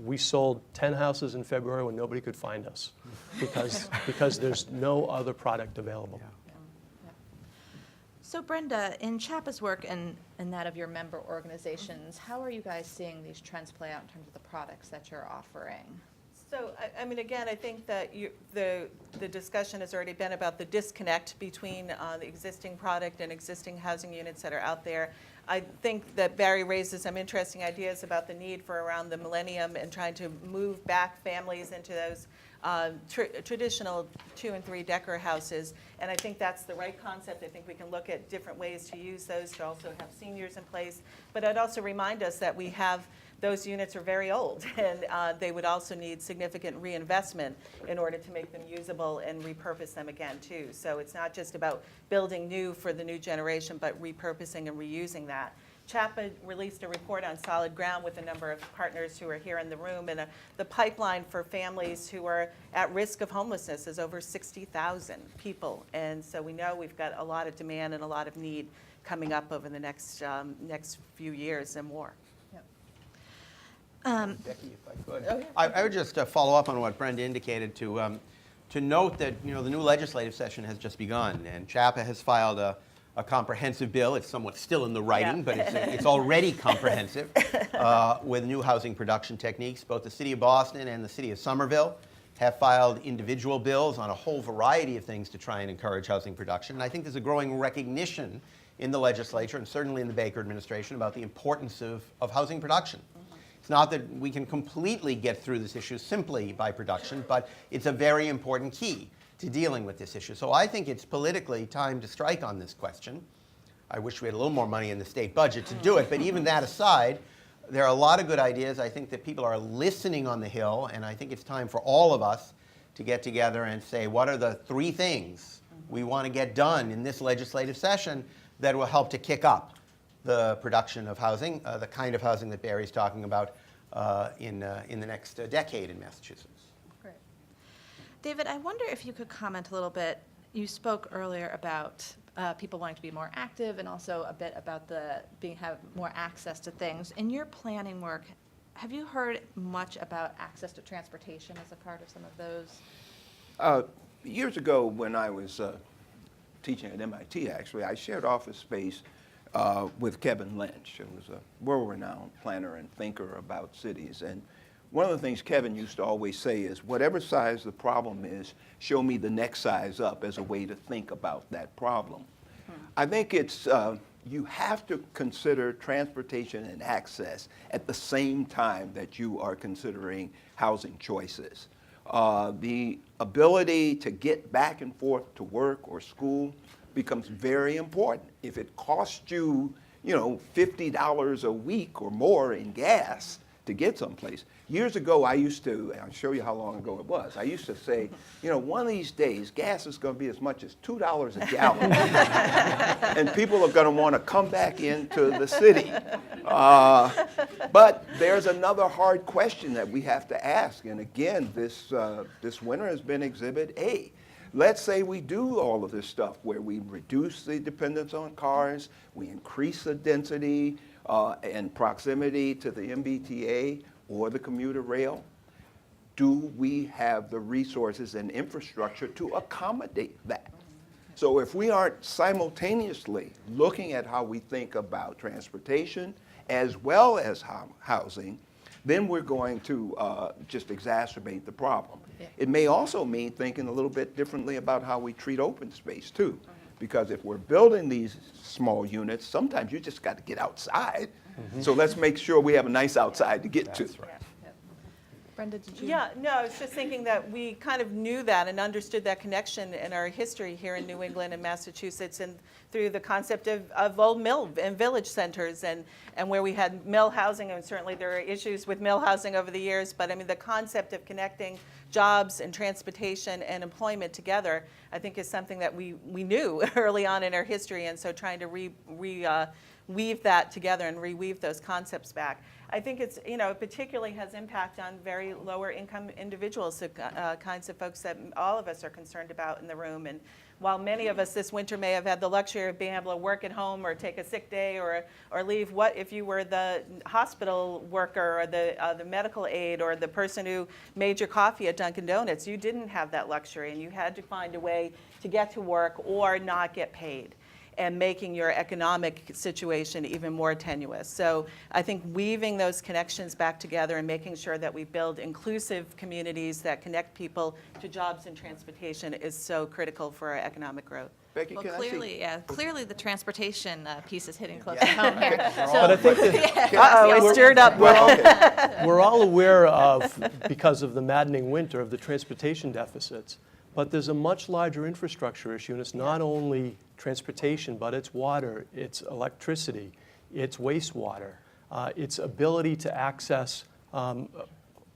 We sold 10 houses in February when nobody could find us because there's no other product available. So Brenda, in CHAPA's work and that of your member organizations, how are you guys seeing these trends play out in terms of the products that you're offering? So, I mean, again, I think that the discussion has already been about the disconnect between the existing product and existing housing units that are out there. I think that Barry raises some interesting ideas about the need for around the millennium and trying to move back families into those traditional 2- and 3-decker houses. And I think that's the right concept. I think we can look at different ways to use those to also have seniors in place. But I'd also remind us that we have those units are very old, and they would also need significant reinvestment in order to make them usable and repurpose them again, too. So it's not just about building new for the new generation, but repurposing and reusing that. CHAPA released a report on solid ground with a number of partners who are here in the room, and the pipeline for families who are at risk of homelessness is over 60,000 people. And so we know we've got a lot of demand and a lot of need coming up over the next few years and more. Becky, if I could. I would just follow up on what Brenda indicated to note that the new legislative session has just begun, and CHAPA has filed a comprehensive bill. It's somewhat still in the writing, but it's already comprehensive with new housing production techniques. Both the City of Boston and the City of Somerville have filed individual bills on a whole variety of things to try and encourage housing production. And I think there's a growing recognition in the legislature and certainly in the Baker administration about the importance of housing production. It's not that we can completely get through this issue simply by production, but it's a very important key to dealing with this issue. So I think it's politically time to strike on this question. I wish we had a little more money in the state budget to do it, but even that aside, there are a lot of good ideas. I think that people are listening on the Hill, and I think it's time for all of us to get together and say, what are the 3 things we want to get done in this legislative session that will help to kick up the production of housing, the kind of housing that Barry's talking about in the next decade in Massachusetts. Great. David, I wonder if you could comment a little bit. You spoke earlier about people wanting to be more active and also a bit about have more access to things. In your planning work, have you heard much about access to transportation as a part of some of those? Years ago, when I was teaching at MIT, actually, I shared office space with Kevin Lynch, who was a world-renowned planner and thinker about cities. And one of the things Kevin used to always say is, whatever size the problem is, show me the next size up as a way to think about that problem. I think it's, you have to consider transportation and access at the same time that you are considering housing choices. The ability to get back and forth to work or school becomes very important. If it costs you, $50 a week or more in gas to get someplace. Years ago, I used to, and I'll show you how long ago it was, I used to say, one of these days, gas is going to be as much as $2 a gallon. And people are going to want to come back into the city. But there's another hard question that we have to ask. And again, this winter has been Exhibit A. Let's say we do all of this stuff where we reduce the dependence on cars, we increase the density and proximity to the MBTA or the commuter rail. Do we have the resources and infrastructure to accommodate that? So if we aren't simultaneously looking at how we think about transportation as well as housing, then we're going to just exacerbate the problem. Yeah. It may also mean thinking a little bit differently about how we treat open space too. Because if we're building these small units, sometimes you just got to get outside. So let's make sure we have a nice outside to get to. That's right. Brenda, did you? Yeah, no, I was just thinking that we kind of knew that and understood that connection in our history here in New England and Massachusetts, and through the concept of old mill and village centers, and where we had mill housing, and certainly there are issues with mill housing over the years, but I mean the concept of connecting jobs and transportation and employment together, I think is something that we knew early on in our history, and so trying to weave that together and reweave those concepts back. I think it's, it particularly has impact on very lower income individuals, the kinds of folks that all of us are concerned about in the room. And while many of us this winter may have had the luxury of being able to work at home or take a sick day or leave, what if you were the hospital worker or the medical aide or the person who made your coffee at Dunkin' Donuts? You didn't have that luxury, and you had to find a way to get to work or not get paid, and making your economic situation even more tenuous. So I think weaving those connections back together and making sure that we build inclusive communities that connect people to jobs and transportation is so critical for our economic growth. Becky, Well, can I see? clearly the transportation piece is hitting close to home here. But I think that Uh-oh, we stirred up. we're all aware of, because of the maddening winter, of the transportation deficits. But there's a much larger infrastructure issue, and it's not only transportation, but it's water, it's electricity, it's wastewater, it's ability to access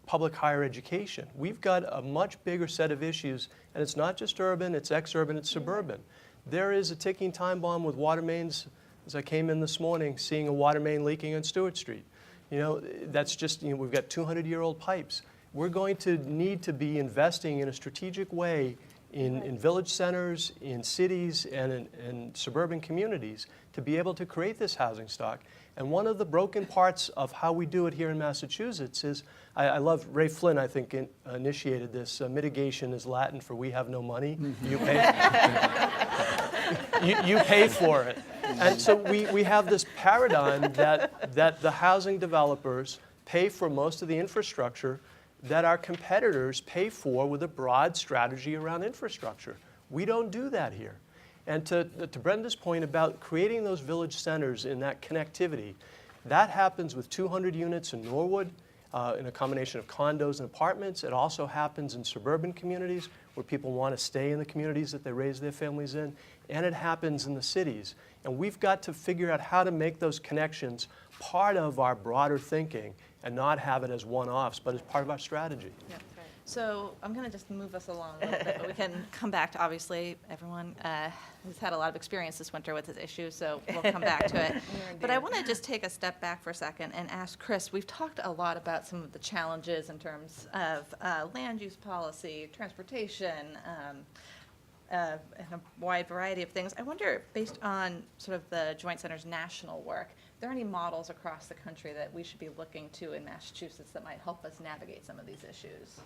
public higher education. We've got a much bigger set of issues, and it's not just urban, it's ex-urban, it's suburban. There is a ticking time bomb with water mains. As I came in this morning, seeing a water main leaking on Stewart Street. That's just, we've got 200-year-old pipes. We're going to need to be investing in a strategic way in village centers, in cities, and in suburban communities to be able to create this housing stock. And one of the broken parts of how we do it here in Massachusetts is, I love Ray Flynn, I think, initiated this. Mitigation is Latin for we have no money. You pay, you pay for it. And so we have this paradigm that the housing developers pay for most of the infrastructure that our competitors pay for with a broad strategy around infrastructure. We don't do that here. And to Brenda's point about creating those village centers in that connectivity, that happens with 200 units in Norwood, in a combination of condos and apartments. It also happens in suburban communities where people want to stay in the communities that they raise their families in, and it happens in the cities. And we've got to figure out how to make those connections part of our broader thinking and not have it as one-offs, but as part of our strategy. Yeah. So I'm going to just move us along a little bit, but we can come back to, obviously, everyone has had a lot of experience this winter with this issue, so we'll come back to it. But I want to just take a step back for a second and ask Chris, we've talked a lot about some of the challenges in terms of land use policy, transportation, and a wide variety of things. I wonder, based on sort of the Joint Center's national work, are there any models across the country that we should be looking to in Massachusetts that might help us navigate some of these issues?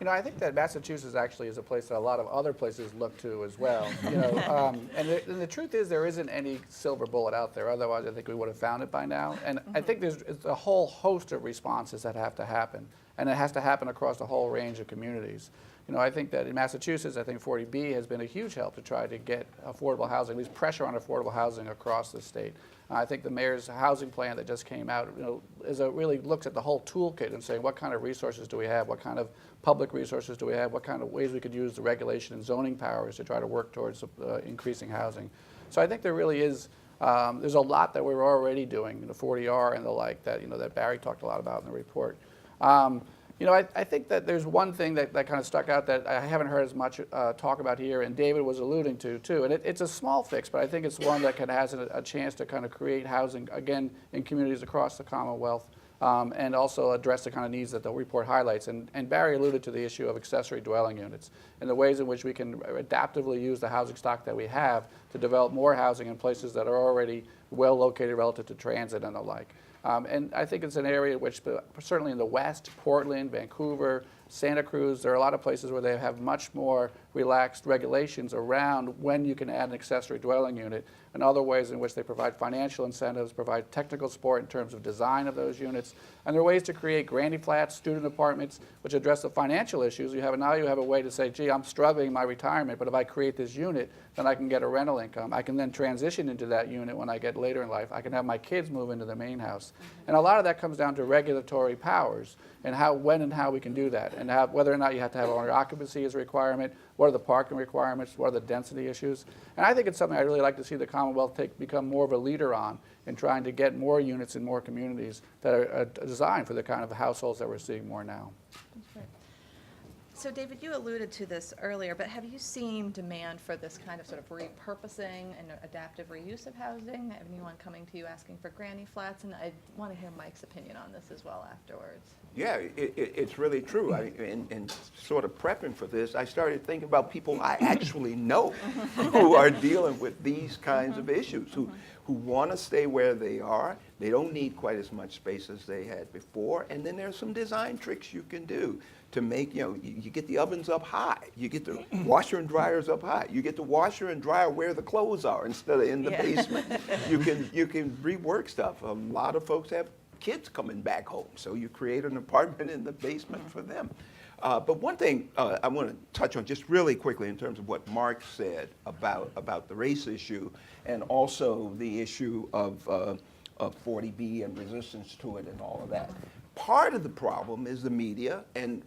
I think that Massachusetts actually is a place that a lot of other places look to as well. And the truth is there isn't any silver bullet out there. Otherwise, I think we would have found it by now. And I think there's a whole host of responses that have to happen, and it has to happen across a whole range of communities. I think that in Massachusetts, I think 40B has been a huge help to try to get affordable housing, at least pressure on affordable housing across the state. I think the mayor's housing plan that just came out, really looks at the whole toolkit and saying what kind of resources do we have, what kind of public resources do we have, what kind of ways we could use the regulation and zoning powers to try to work towards increasing housing. So I think there really is, there's a lot that we're already doing, the 40R and the like that, that Barry talked a lot about in the report. I think that there's one thing that kind of stuck out that I haven't heard as much talk about here, and David was alluding to too. And it's a small fix, but I think it's one that has a chance to kind of create housing, again, in communities across the Commonwealth, and also address the kind of needs that the report highlights. And Barry alluded to the issue of accessory dwelling units and the ways in which we can adaptively use the housing stock that we have to develop more housing in places that are already well located relative to transit and the like. And I think it's an area which, certainly in the West, Portland, Vancouver, Santa Cruz, there are a lot of places where they have much more relaxed regulations around when you can add an accessory dwelling unit, and other ways in which they provide financial incentives, provide technical support in terms of design of those units. And there are ways to create granny flats, student apartments, which address the financial issues. Now you have a way to say, gee, I'm struggling in my retirement, but if I create this unit, then I can get a rental income. I can then transition into that unit when I get later in life. I can have my kids move into the main house. And a lot of that comes down to regulatory powers and when and how we can do that, and whether or not you have to have owner occupancy as a requirement, what are the parking requirements, what are the density issues. And I think it's something I'd really like to see the Commonwealth become more of a leader on in trying to get more units in more communities that are designed for the kind of households that we're seeing more now. So David, you alluded to this earlier, but have you seen demand for this kind of sort of repurposing and adaptive reuse of housing? Anyone coming to you asking for granny flats? And I want to hear Mike's opinion on this as well afterwards. Yeah, it's really true. In sort of prepping for this, I started thinking about people I actually know who are dealing with these kinds of issues, who want to stay where they are. They don't need quite as much space as they had before. And then there's some design tricks you can do to make, you get the ovens up high. You get the washer and dryers up high. You get the washer and dryer where the clothes are instead of in the basement. You can rework stuff. A lot of folks have kids coming back home, so you create an apartment in the basement for them. But one thing I want to touch on just really quickly in terms of what Mark said about the race issue and also the issue of 40B and resistance to it and all of that. Part of the problem is the media and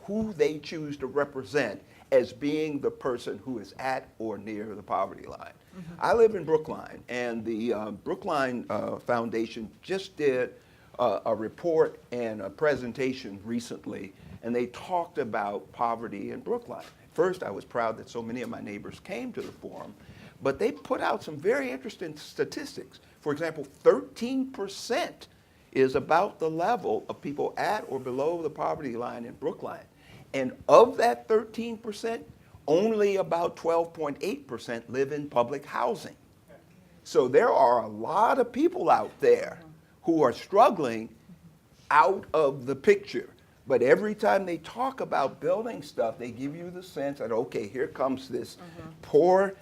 who they choose to represent as being the person who is at or near the poverty line. I live in Brookline, and the Brookline Foundation just did a report and a presentation recently, and they talked about poverty in Brookline. First, I was proud that so many of my neighbors came to the forum, but they put out some very interesting statistics. For example, 13% is about the level of people at or below the poverty line in Brookline. And of that 13%, only about 12.8% live in public housing. So there are a lot of people out there who are struggling out of the picture. But every time they talk about building stuff, they give you the sense that, okay, here comes this poor,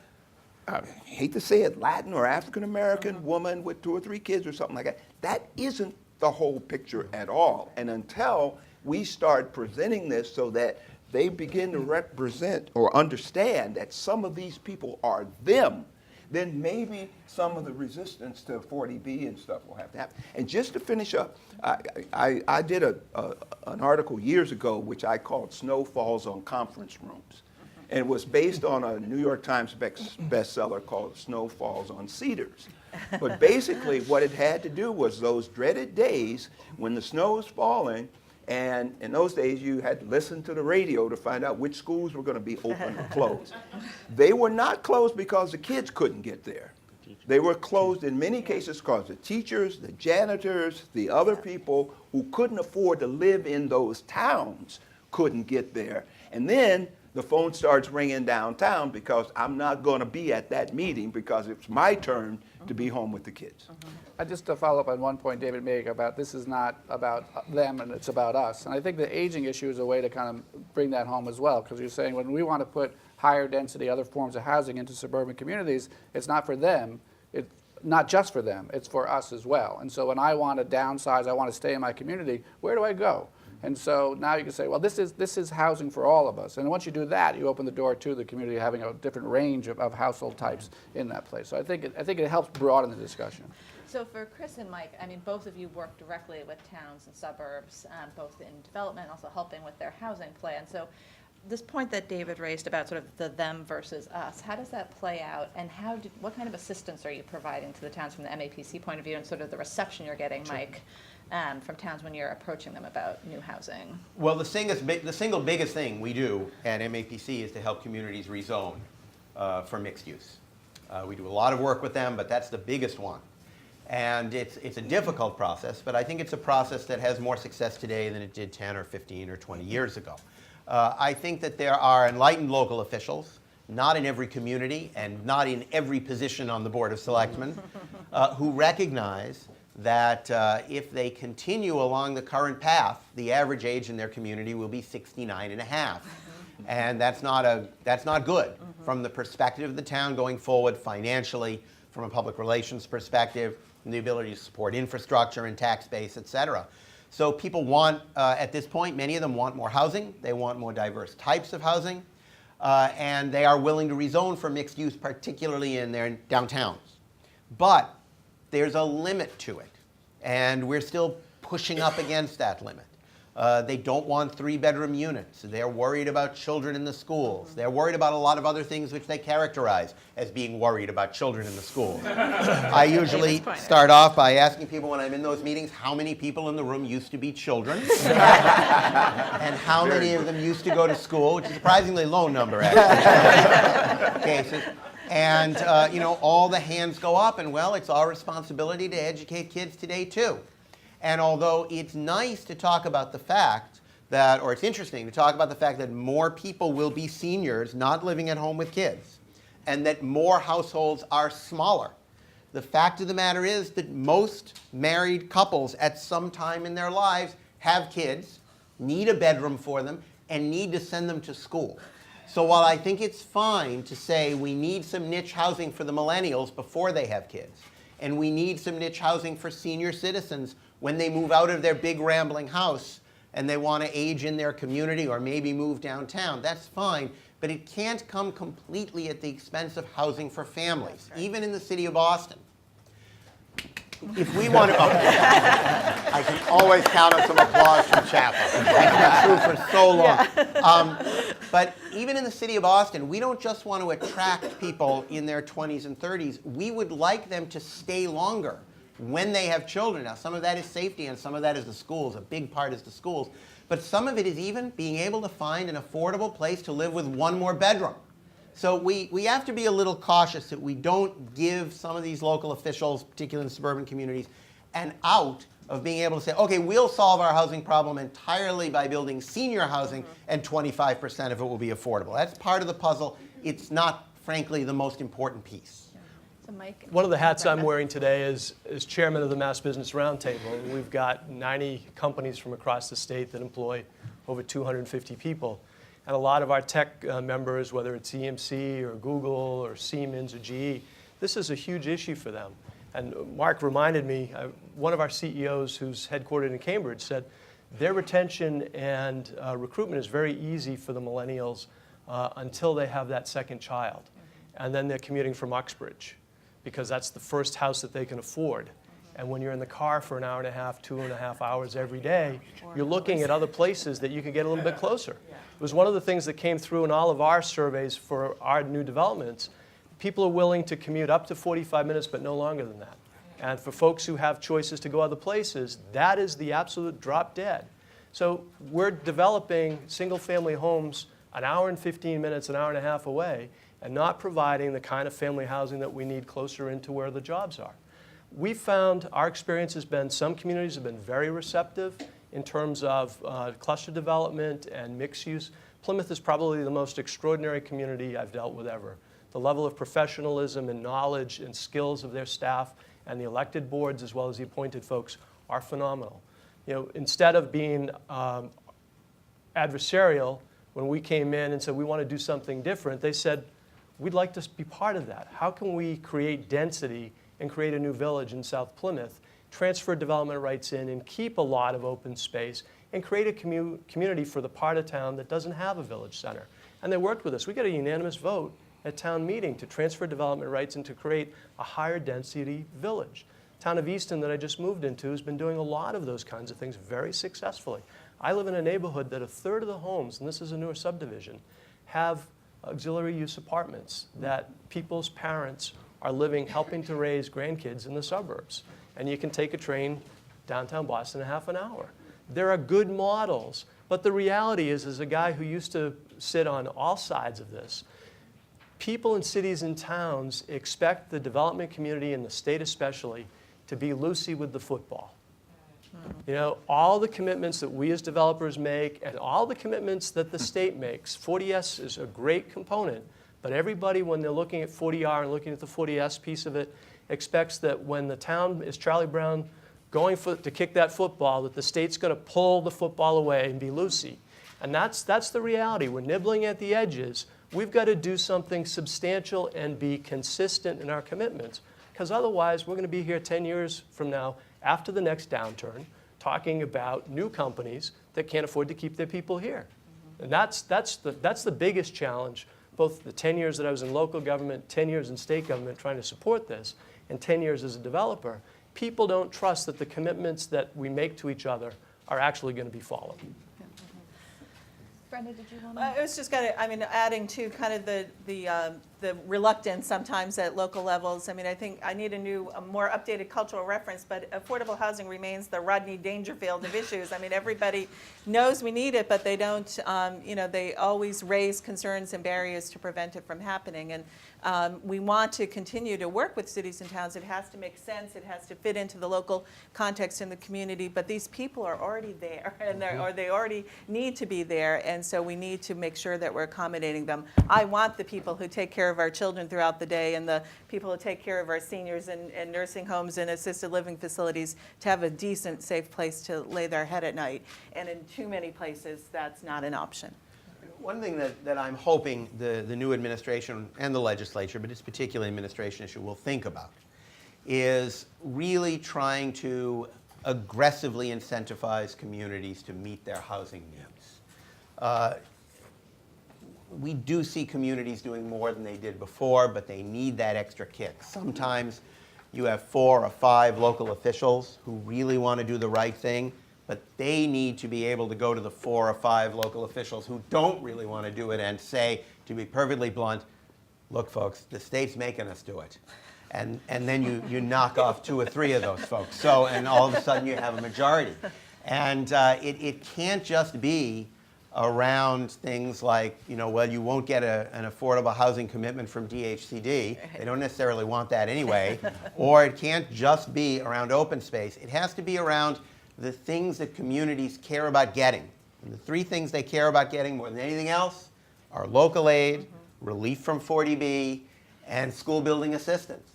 I hate to say it, Latin or African American woman with 2 or 3 kids or something like that. That isn't the whole picture at all. And until we start presenting this so that they begin to represent or understand that some of these people are them, then maybe some of the resistance to 40B and stuff will have to happen. And just to finish up, I did an article years ago which I called Snow Falls on Conference Rooms. And it was based on a New York Times bestseller called Snow Falls on Cedars. But basically what it had to do was those dreaded days when the snow was falling, and in those days you had to listen to the radio to find out which schools were going to be open or closed. They were not closed because the kids couldn't get there. They were closed in many cases because the teachers, the janitors, the other people who couldn't afford to live in those towns couldn't get there. And then the phone starts ringing downtown because I'm not going to be at that meeting because it's my turn to be home with the kids. Just to follow up on one point David made about this is not about them and it's about us. And I think the aging issue is a way to kind of bring that home as well, because you're saying when we want to put higher density, other forms of housing into suburban communities, it's not for them, it's not just for them, it's for us as well. And so when I want to downsize, I want to stay in my community, where do I go? And so now you can say, well, this is housing for all of us. And once you do that, you open the door to the community having a different range of household types in that place. So I think it helps broaden the discussion. So for Chris and Mike, I mean, both of you work directly with towns and suburbs, both in development, also helping with their housing plan. So this point that David raised about sort of the them versus us, how does that play out, and what kind of assistance are you providing to the towns from the MAPC point of view, and sort of the reception you're getting, Mike, from towns when you're approaching them about new housing? Well, the single biggest thing we do at MAPC is to help communities rezone for mixed use. We do a lot of work with them, but that's the biggest one. And it's a difficult process, but I think it's a process that has more success today than it did 10 or 15 or 20 years ago. I think that there are enlightened local officials, not in every community and not in every position on the Board of Selectmen, who recognize that if they continue along the current path, the average age in their community will be 69 and a half. And that's not good from the perspective of the town going forward financially, from a public relations perspective, and the ability to support infrastructure and tax base, et cetera. So people want, at this point, many of them want more housing. They want more diverse types of housing. And they are willing to rezone for mixed use, particularly in their downtowns. But there's a limit to it. And we're still pushing up against that limit. They don't want 3-bedroom units. They're worried about children in the schools. They're worried about a lot of other things which they characterize as being worried about children in the schools. I usually start off by asking people when I'm in those meetings how many people in the room used to be children and how many of them used to go to school, which is a surprisingly low number, actually. Cases. And, all the hands go up, and, well, it's our responsibility to educate kids today, too. And although it's nice to talk about the fact that, or it's interesting to talk about the fact that more people will be seniors not living at home with kids, and that more households are smaller, the fact of the matter is that most married couples at some time in their lives have kids, need a bedroom for them, and need to send them to school. So while I think it's fine to say we need some niche housing for the millennials before they have kids, and we need some niche housing for senior citizens when they move out of their big rambling house and they want to age in their community or maybe move downtown, that's fine, but it can't come completely at the expense of housing for families, even in the city of Boston. If we want to, I can always count on some applause from Chapel. That's been true for so long. But even in the city of Boston, we don't just want to attract people in their 20s and 30s. We would like them to stay longer when they have children. Now, some of that is safety and some of that is the schools. A big part is the schools. But some of it is even being able to find an affordable place to live with one more bedroom. So we have to be a little cautious that we don't give some of these local officials, particularly in suburban communities, an out of being able to say, okay, we'll solve our housing problem entirely by building senior housing and 25% of it will be affordable. That's part of the puzzle. It's not, frankly, the most important piece. So Mike. One of the hats I'm wearing today is chairman of the Mass Business Roundtable. We've got 90 companies from across the state that employ over 250 people. And a lot of our tech members, whether it's EMC or Google or Siemens or GE, this is a huge issue for them. And Mark reminded me, one of our CEOs who's headquartered in Cambridge said their retention and recruitment is very easy for the millennials until they have that second child. And then they're commuting from Uxbridge because that's the first house that they can afford. And when you're in the car for an hour and a half, 2.5 hours every day, you're looking at other places that you could get a little bit closer. It was one of the things that came through in all of our surveys for our new developments. People are willing to commute up to 45 minutes, but no longer than that. And for folks who have choices to go other places, that is the absolute drop dead. So we're developing single-family homes an hour and 15 minutes, an hour and a half away, and not providing the kind of family housing that we need closer into where the jobs are. We found our experience has been some communities have been very receptive in terms of cluster development and mixed use. Plymouth is probably the most extraordinary community I've dealt with ever. The level of professionalism and knowledge and skills of their staff and the elected boards as well as the appointed folks are phenomenal. Instead of being adversarial, when we came in and said we want to do something different, they said, we'd like to be part of that. How can we create density and create a new village in South Plymouth, transfer development rights in and keep a lot of open space and create a community for the part of town that doesn't have a village center? And they worked with us. We got a unanimous vote at town meeting to transfer development rights and to create a higher density village. Town of Easton that I just moved into has been doing a lot of those kinds of things very successfully. I live in a neighborhood that 1/3 of the homes, and this is a newer subdivision, have auxiliary use apartments that people's parents are living, helping to raise grandkids in the suburbs. And you can take a train downtown Boston in half an hour. There are good models, but the reality is, as a guy who used to sit on all sides of this, people in cities and towns expect the development community, and the state especially, to be loosey with the football. All the commitments that we as developers make and all the commitments that the state makes, 40S is a great component, but everybody, when they're looking at 40R and looking at the 40S piece of it, expects that when the town is Charlie Brown going to kick that football, that the state's going to pull the football away and be loosey. And that's the reality. We're nibbling at the edges. We've got to do something substantial and be consistent in our commitments, because otherwise we're going to be here 10 years from now after the next downturn talking about new companies that can't afford to keep their people here. And that's the biggest challenge both the 10 years that I was in local government, 10 years in state government trying to support this, and 10 years as a developer, people don't trust that the commitments that we make to each other are actually going to be followed. Brenda, did you want I was just going to, I mean, adding to kind of the reluctance sometimes at local levels. I mean, I think I need a more updated cultural reference, but affordable housing remains the Rodney Dangerfield of issues. I mean, everybody knows we need it, but they don't, they always raise concerns and barriers to prevent it from happening. And we want to continue to work with cities and towns. It has to make sense. It has to fit into the local context in the community. But these people are already there, and or they already need to be there. And so we need to make sure that we're accommodating them. I want the people who take care of our children throughout the day and the people who take care of our seniors in nursing homes and assisted living facilities to have a decent, safe place to lay their head at night. And in too many places, that's not an option. One thing that I'm hoping the new administration and the legislature, but this particular administration issue, will think about is really trying to aggressively incentivize communities to meet their housing needs. We do see communities doing more than they did before, but they need that extra kick. Sometimes you have 4 or 5 local officials who really want to do the right thing, but they need to be able to go to the 4 or 5 local officials who don't really want to do it and say, to be perfectly blunt, look, folks, the state's making us do it. And then you knock off 2 or 3 of those folks. So, and all of a sudden you have a majority. And it can't just be around things like, well, you won't get an affordable housing commitment from DHCD. They don't necessarily want that anyway. Or it can't just be around open space. It has to be around the things that communities care about getting. And the 3 things they care about getting more than anything else are local aid, relief from 40B, and school building assistance.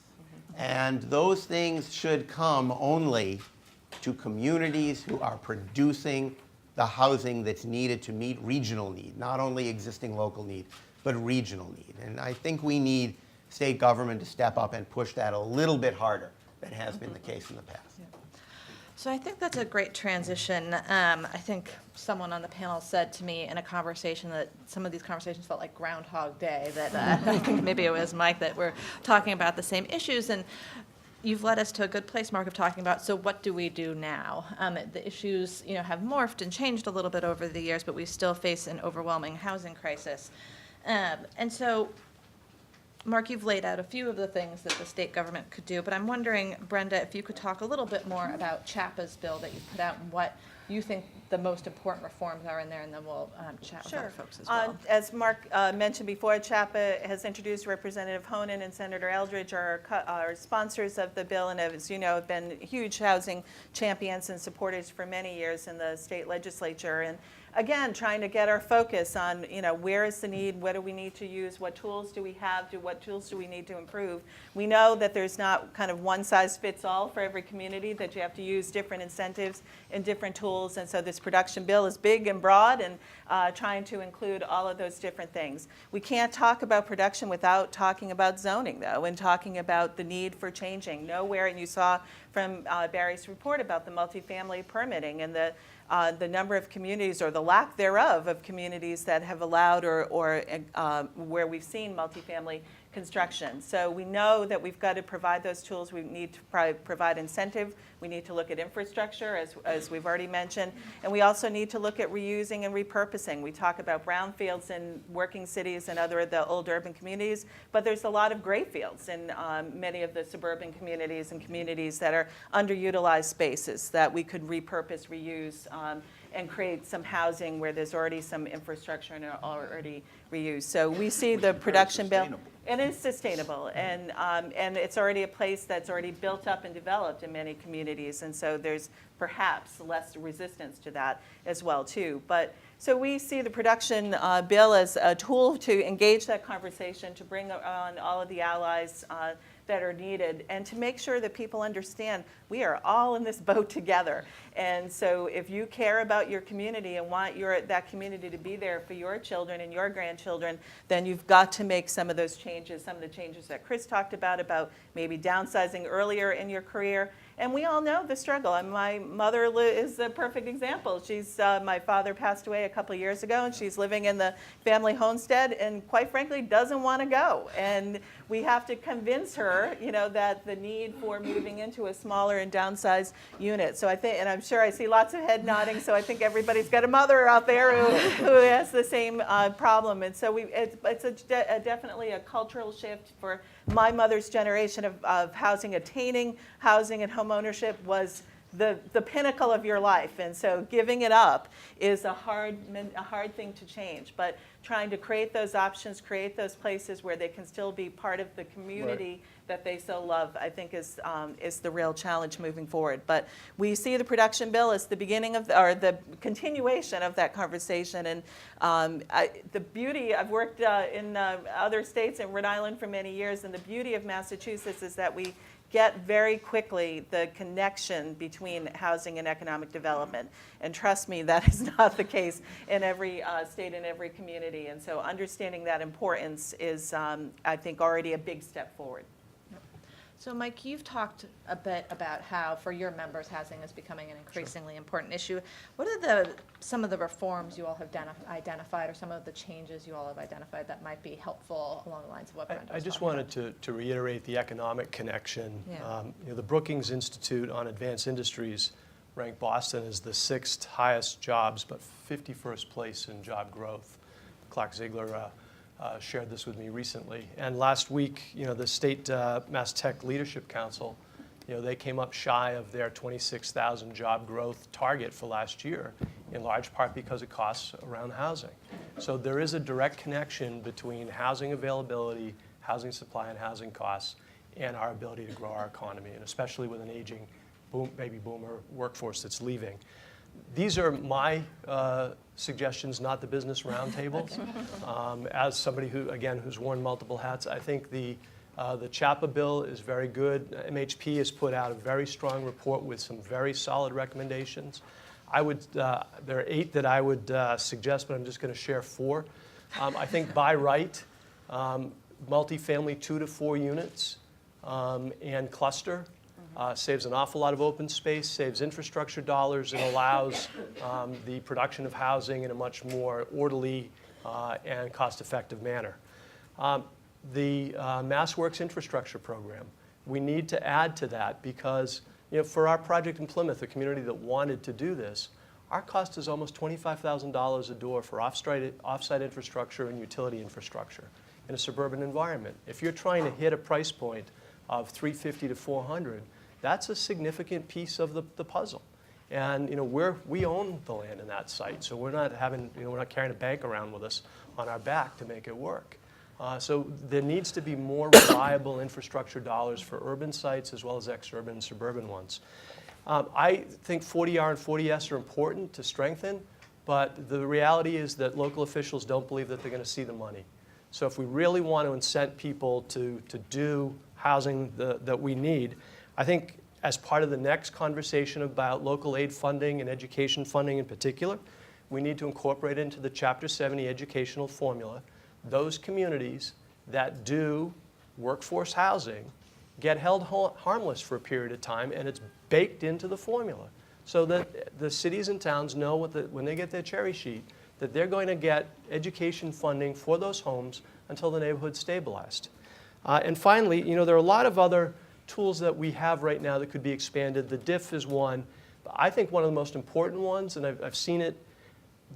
And those things should come only to communities who are producing the housing that's needed to meet regional need, not only existing local need, but regional need. And I think we need state government to step up and push that a little bit harder than has been the case in the past. So I think that's a great transition. I think someone on the panel said to me in a conversation that some of these conversations felt like Groundhog Day, that I think maybe it was Mike, that we're talking about the same issues. And you've led us to a good place, Mark, of talking about, so what do we do now? The issues, have morphed and changed a little bit over the years, but we still face an overwhelming housing crisis. And so, Mark, you've laid out a few of the things that the state government could do, but I'm wondering, Brenda, if you could talk a little bit more about CHAPA's bill that you put out and what you think the most important reforms are in there, and then we'll chat with other folks as well. As Mark mentioned before, CHAPA has introduced Representative Honan and Senator Eldridge are sponsors of the bill, and as you know, have been huge housing champions and supporters for many years in the state legislature. And again, trying to get our focus on, where is the need, what do we need to use, what tools do we have, what tools do we need to improve. We know that there's not kind of one size fits all for every community, that you have to use different incentives and different tools, and so this production bill is big and broad and trying to include all of those different things. We can't talk about production without talking about zoning, though, and talking about the need for changing. Nowhere, and you saw from Barry's report about the multifamily permitting and the number of communities, or the lack thereof of communities, that have allowed or where we've seen multifamily construction. So we know that we've got to provide those tools. We need to provide incentive. We need to look at infrastructure, as we've already mentioned. And we also need to look at reusing and repurposing. We talk about brownfields in working cities and other of the old urban communities, but there's a lot of gray fields in many of the suburban communities and communities that are underutilized spaces that we could repurpose, reuse, and create some housing where there's already some infrastructure and are already reused. So we see the production bill. It is sustainable, and it's already a place that's already built up and developed in many communities, and so there's perhaps less resistance to that as well too. But so we see the production bill as a tool to engage that conversation, to bring on all of the allies that are needed, and to make sure that people understand we are all in this boat together. And so if you care about your community and want that community to be there for your children and your grandchildren, then you've got to make some of those changes, some of the changes that Chris talked about maybe downsizing earlier in your career. And we all know the struggle. And my mother is a perfect example. My father passed away a couple of years ago, and she's living in the family homestead, and quite frankly, doesn't want to go. And we have to convince her, that the need for moving into a smaller and downsized unit. So I think, and I'm sure I see lots of head nodding, so I think everybody's got a mother out there who has the same problem. And so it's definitely a cultural shift for my mother's generation of housing. Attaining housing and home ownership was the pinnacle of your life, and so giving it up is a hard thing to change. But trying to create those options, create those places where they can still be part of the community that they so love, I think is the real challenge moving forward. But we see the production bill as the beginning of or the continuation of that conversation. And the beauty, I've worked in other states and Rhode Island for many years, and the beauty of Massachusetts is that we get very quickly the connection between housing and economic development. And trust me, that is not the case in every state and every community. And so understanding that importance is, I think, already a big step forward. So Mike, you've talked a bit about how for your members housing is becoming an increasingly important issue. What are some of the reforms you all have identified, or some of the changes you all have identified that might be helpful along the lines of what Brenda was I just talking wanted to reiterate the economic connection. Yeah. The Brookings Institute on Advanced Industries ranked Boston as the 6th highest jobs, but 51st place in job growth. Clark Ziegler shared this with me recently. And last week, the State Mass Tech Leadership Council, they came up shy of their 26,000 job growth target for last year, in large part because of costs around housing. So there is a direct connection between housing availability, housing supply, and housing costs, and our ability to grow our economy, and especially with an aging baby boomer workforce that's leaving. These are my suggestions, not the Business Roundtable's. As somebody who's worn multiple hats, I think the CHAPA bill is very good. MHP has put out a very strong report with some very solid recommendations. There are 8 that I would suggest, but I'm just going to share 4. I think by right, multifamily 2 to 4 units and cluster. Saves an awful lot of open space, saves infrastructure dollars, and allows the production of housing in a much more orderly and cost-effective manner. The MassWorks infrastructure program, we need to add to that because for our project in Plymouth, a community that wanted to do this, our cost is almost $25,000 a door for off-site infrastructure and utility infrastructure in a suburban environment. If you're trying to hit a price point of $350 to $400, that's a significant piece of the puzzle. And we own the land in that site, so we're not carrying a bank around with us on our back to make it work. So there needs to be more reliable infrastructure dollars for urban sites as well as ex-urban and suburban ones. I think 40R and 40S are important to strengthen, but the reality is that local officials don't believe that they're going to see the money. So if we really want to incent people to do housing that we need, I think as part of the next conversation about local aid funding and education funding in particular, we need to incorporate into the Chapter 70 educational formula those communities that do workforce housing get held harmless for a period of time, and it's baked into the formula so that the cities and towns know when they get their cherry sheet that they're going to get education funding for those homes until the neighborhood's stabilized. And finally, there are a lot of other tools that we have right now that could be expanded. The DIF is one. But I think one of the most important ones, and I've seen it,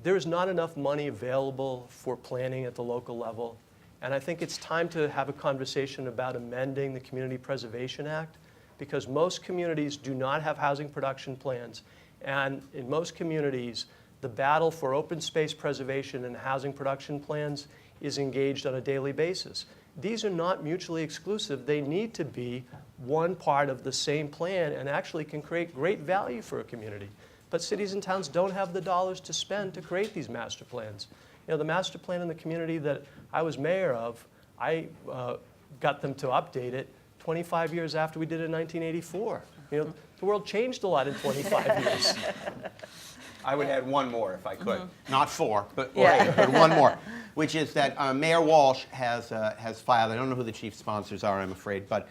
there's not enough money available for planning at the local level. And I think it's time to have a conversation about amending the Community Preservation Act, because most communities do not have housing production plans. And in most communities, the battle for open space preservation and housing production plans is engaged on a daily basis. These are not mutually exclusive. They need to be one part of the same plan and actually can create great value for a community. But cities and towns don't have the dollars to spend to create these master plans. The master plan in the community that I was mayor of, I got them to update it 25 years after we did it in 1984. You know, the world changed a lot in 25 years. I would add one more if I could. Not four, but, Yeah. or eight, but one more, which is that Mayor Walsh has filed, I don't know who the chief sponsors are, I'm afraid, but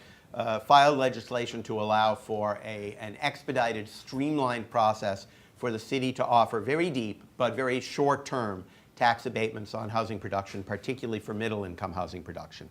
filed legislation to allow for an expedited, streamlined process for the city to offer very deep but very short-term tax abatements on housing production, particularly for middle-income housing production.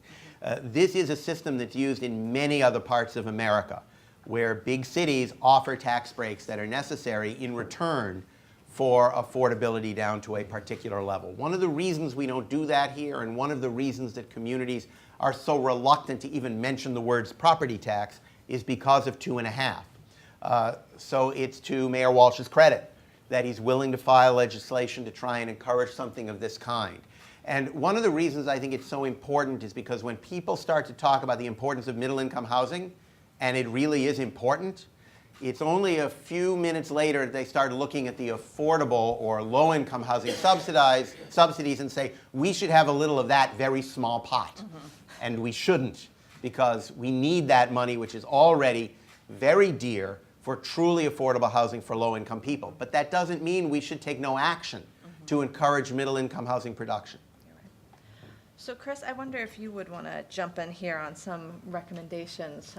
This is a system that's used in many other parts of America, where big cities offer tax breaks that are necessary in return for affordability down to a particular level. One of the reasons we don't do that here, and one of the reasons that communities are so reluctant to even mention the words property tax, is because of 2.5. So it's to Mayor Walsh's credit that he's willing to file legislation to try and encourage something of this kind. And one of the reasons I think it's so important is because when people start to talk about the importance of middle-income housing, and it really is important, it's only a few minutes later they start looking at the affordable or low-income housing subsidies and say, we should have a little of that very small pot. And we shouldn't, because we need that money, which is already very dear, for truly affordable housing for low-income people. But that doesn't mean we should take no action to encourage middle-income housing production. So Chris, I wonder if you would want to jump in here on some recommendations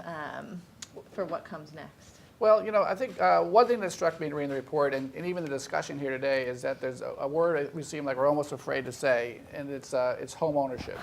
for what comes next. Well, you know, I think one thing that struck me in reading the report, and even the discussion here today, is that there's a word that we seem like we're almost afraid to say, and it's home ownership.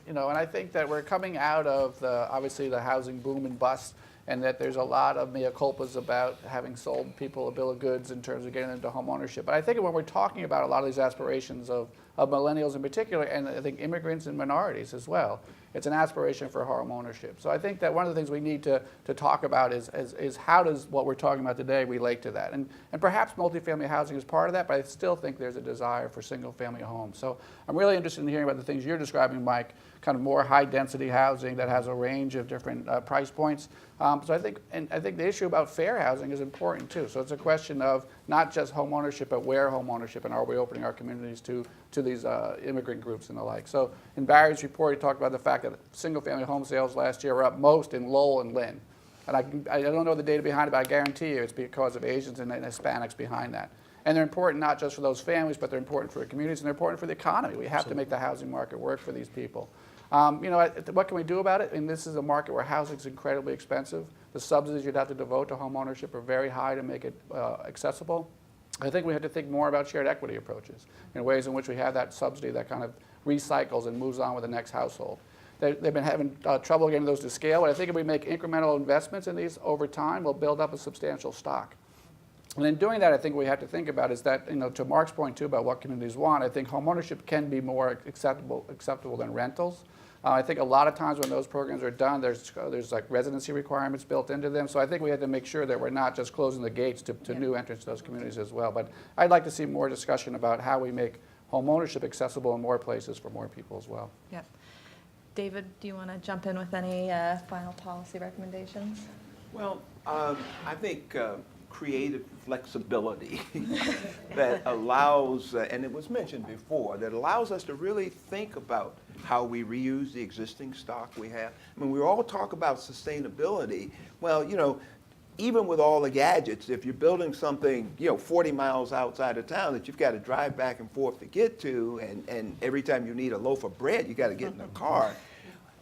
You know, and I think that we're coming out of obviously the housing boom and bust, and that there's a lot of mea culpas about having sold people a bill of goods in terms of getting them to home ownership. But I think when we're talking about a lot of these aspirations of millennials in particular, and I think immigrants and minorities as well, it's an aspiration for home ownership. So I think that one of the things we need to talk about is how does what we're talking about today relate to that? And perhaps multifamily housing is part of that, but I still think there's a desire for single-family homes. So I'm really interested in hearing about the things you're describing, Mike, kind of more high-density housing that has a range of different price points. So I think the issue about fair housing is important too. So it's a question of not just home ownership, but where home ownership, and are we opening our communities to these immigrant groups and the like. So in Barry's report, he talked about the fact that single-family home sales last year were up most in Lowell and Lynn. And I don't know the data behind it, but I guarantee you it's because of Asians and Hispanics behind that. And they're important not just for those families, but they're important for the communities, and they're important for the economy. We have to make the housing market work for these people. You know, what can we do about it? I mean, this is a market where housing is incredibly expensive. The subsidies you'd have to devote to home ownership are very high to make it accessible. I think we have to think more about shared equity approaches, in ways in which we have that subsidy that kind of recycles and moves on with the next household. They've been having trouble getting those to scale, but I think if we make incremental investments in these over time, we'll build up a substantial stock. And in doing that, I think what we have to think about is that, you know, to Mark's point too about what communities want, I think home ownership can be more acceptable than rentals. I think a lot of times when those programs are done, there's like residency requirements built into them. So I think we have to make sure that we're not just closing the gates to new entrants to those communities as well. But I'd like to see more discussion about how we make home ownership accessible in more places for more people as well. Yep. David, do you want to jump in with any final policy recommendations? Well, I think creative flexibility that allows, and it was mentioned before, that allows us to really think about how we reuse the existing stock we have. I mean, we all talk about sustainability. Well, you know, even with all the gadgets, if you're building something, you know, 40 miles outside of town that you've got to drive back and forth to get to, and every time you need a loaf of bread, you got to get in a car.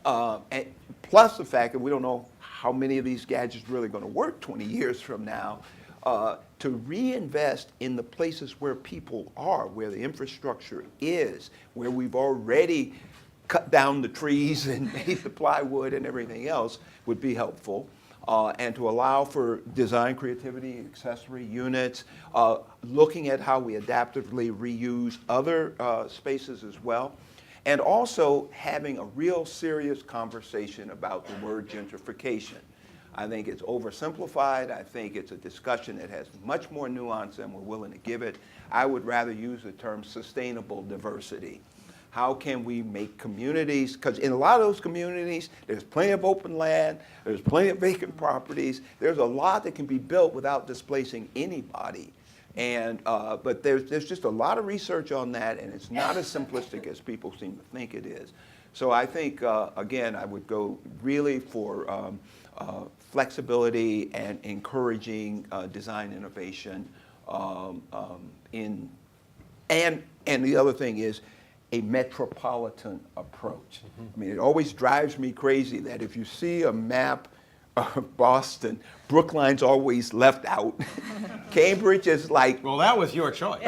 And plus the fact that we don't know how many of these gadgets are really going to work 20 years from now. To reinvest in the places where people are, where the infrastructure is, where we've already cut down the trees and made the plywood and everything else would be helpful. And to allow for design creativity, accessory units, looking at how we adaptively reuse other spaces as well. And also having a real serious conversation about the word gentrification. I think it's oversimplified. I think it's a discussion that has much more nuance than we're willing to give it. I would rather use the term sustainable diversity. How can we make communities, because in a lot of those communities, there's plenty of open land, there's plenty of vacant properties, there's a lot that can be built without displacing anybody. And, but there's just a lot of research on that, and it's not as simplistic as people seem to think it is. So I think, again, I would go really for flexibility and encouraging design innovation and the other thing is a metropolitan approach. I mean, it always drives me crazy that if you see a map of Boston, Brookline's always left out. Cambridge is like, Well, that was your choice.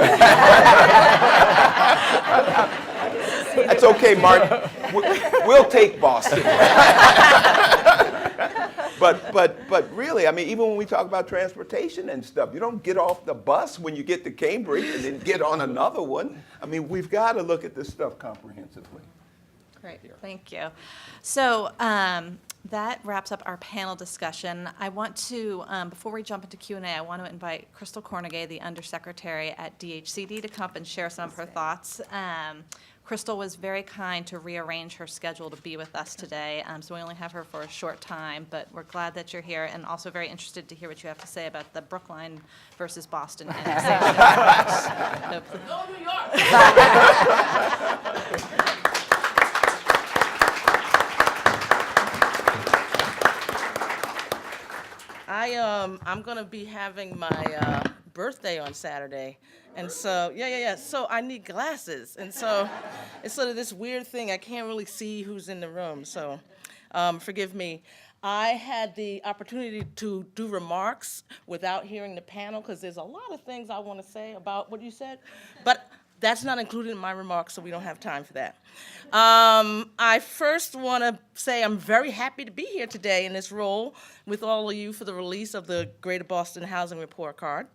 that's okay, Mark. We'll take Boston. But really, I mean, even when we talk about transportation and stuff, you don't get off the bus when you get to Cambridge and then get on another one. I mean, we've got to look at this stuff comprehensively. Great, thank you. So that wraps up our panel discussion. I want to, before we jump into Q&A, I want to invite Crystal Cornegay, the Undersecretary at DHCD, to come up and share some of her thoughts. Crystal was very kind to rearrange her schedule to be with us today, so we only have her for a short time, but we're glad that you're here and also very interested to hear what you have to say about the Brookline versus Boston annexation. Go New York! I'm gonna be having my birthday on Saturday, and so so I need glasses, and so it's sort of this weird thing. I can't really see who's in the room, so forgive me. I had the opportunity to do remarks without hearing the panel because there's a lot of things I want to say about what you said, but that's not included in my remarks, so we don't have time for that. I first want to say I'm very happy to be here today in this role with all of you for the release of the Greater Boston Housing Report Card.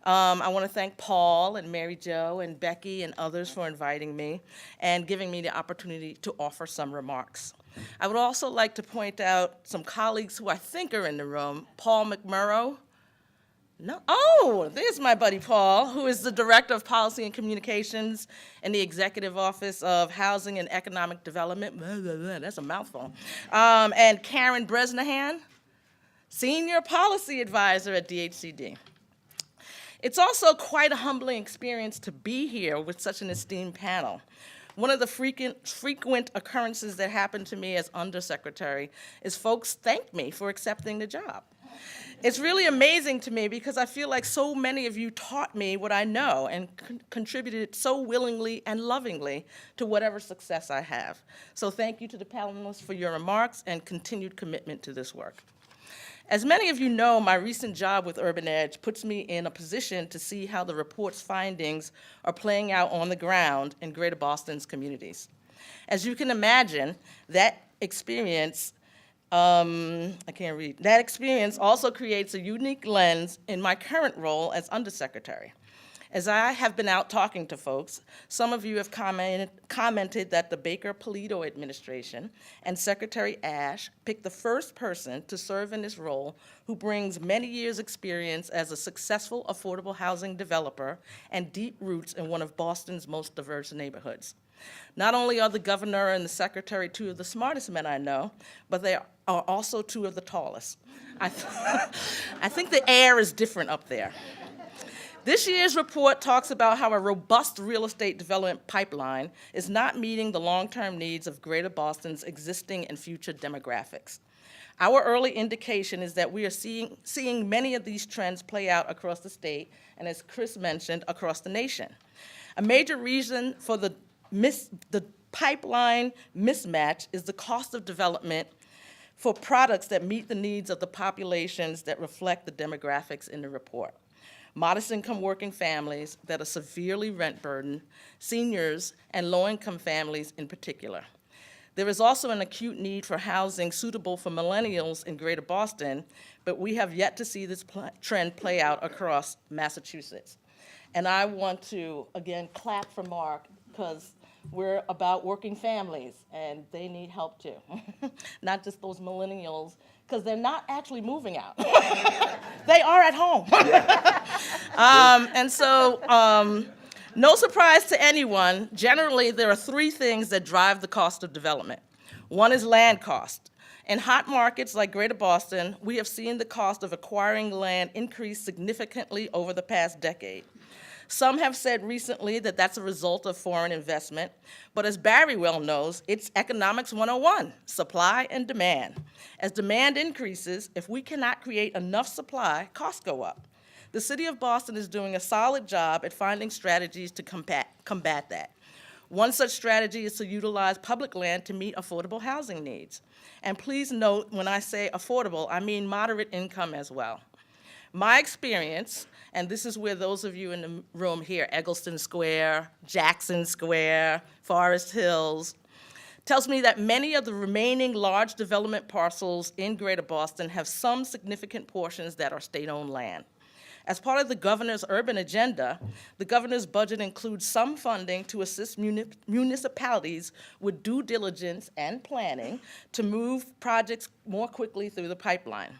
I want to thank Paul and Mary Jo and Becky and others for inviting me and giving me the opportunity to offer some remarks. I would also like to point out some colleagues who I think are in the room. Paul McMurrow. No. Oh, there's my buddy Paul, who is the Director of Policy and Communications in the Executive Office of Housing and Economic Development. That's a mouthful. And Karen Bresnahan, Senior Policy Advisor at DHCD. It's also quite a humbling experience to be here with such an esteemed panel. One of the frequent occurrences that happened to me as Undersecretary is folks thank me for accepting the job. It's really amazing to me because I feel like so many of you taught me what I know and contributed so willingly and lovingly to whatever success I have. So thank you to the panelists for your remarks and continued commitment to this work. As many of you know, my recent job with Urban Edge puts me in a position to see how the report's findings are playing out on the ground in Greater Boston's communities. As you can imagine, that experience That experience also creates a unique lens in my current role as Undersecretary. As I have been out talking to folks, some of you have commented that the Baker-Polito administration and Secretary Ash picked the first person to serve in this role who brings many years' experience as a successful affordable housing developer and deep roots in one of Boston's most diverse neighborhoods. Not only are the governor and the secretary two of the smartest men I know, but they are also two of the tallest. I think the air is different up there. This year's report talks about how a robust real estate development pipeline is not meeting the long-term needs of Greater Boston's existing and future demographics. Our early indication is that we are seeing many of these trends play out across the state, and as Chris mentioned, across the nation. A major reason for the pipeline mismatch is the cost of development for products that meet the needs of the populations that reflect the demographics in the report. Modest-income working families that are severely rent-burdened, seniors, and low-income families in particular. There is also an acute need for housing suitable for millennials in Greater Boston, but we have yet to see this trend play out across Massachusetts. And I want to, again, clap for Mark, because we're about working families, and they need help too. Not just those millennials, because they're not actually moving out. They are at home. No surprise to anyone, generally there are three things that drive the cost of development. One is land cost. In hot markets like Greater Boston, we have seen the cost of acquiring land increase significantly over the past decade. Some have said recently that that's a result of foreign investment, but as Barry well knows, it's economics 101, supply and demand. As demand increases, if we cannot create enough supply, costs go up. The city of Boston is doing a solid job at finding strategies to combat that. One such strategy is to utilize public land to meet affordable housing needs. And please note, when I say affordable, I mean moderate income as well. My experience, and this is where those of you in the room here, Eggleston Square, Jackson Square, Forest Hills, tells me that many of the remaining large development parcels in Greater Boston have some significant portions that are state-owned land. As part of the governor's urban agenda, the governor's budget includes some funding to assist municipalities with due diligence and planning to move projects more quickly through the pipeline.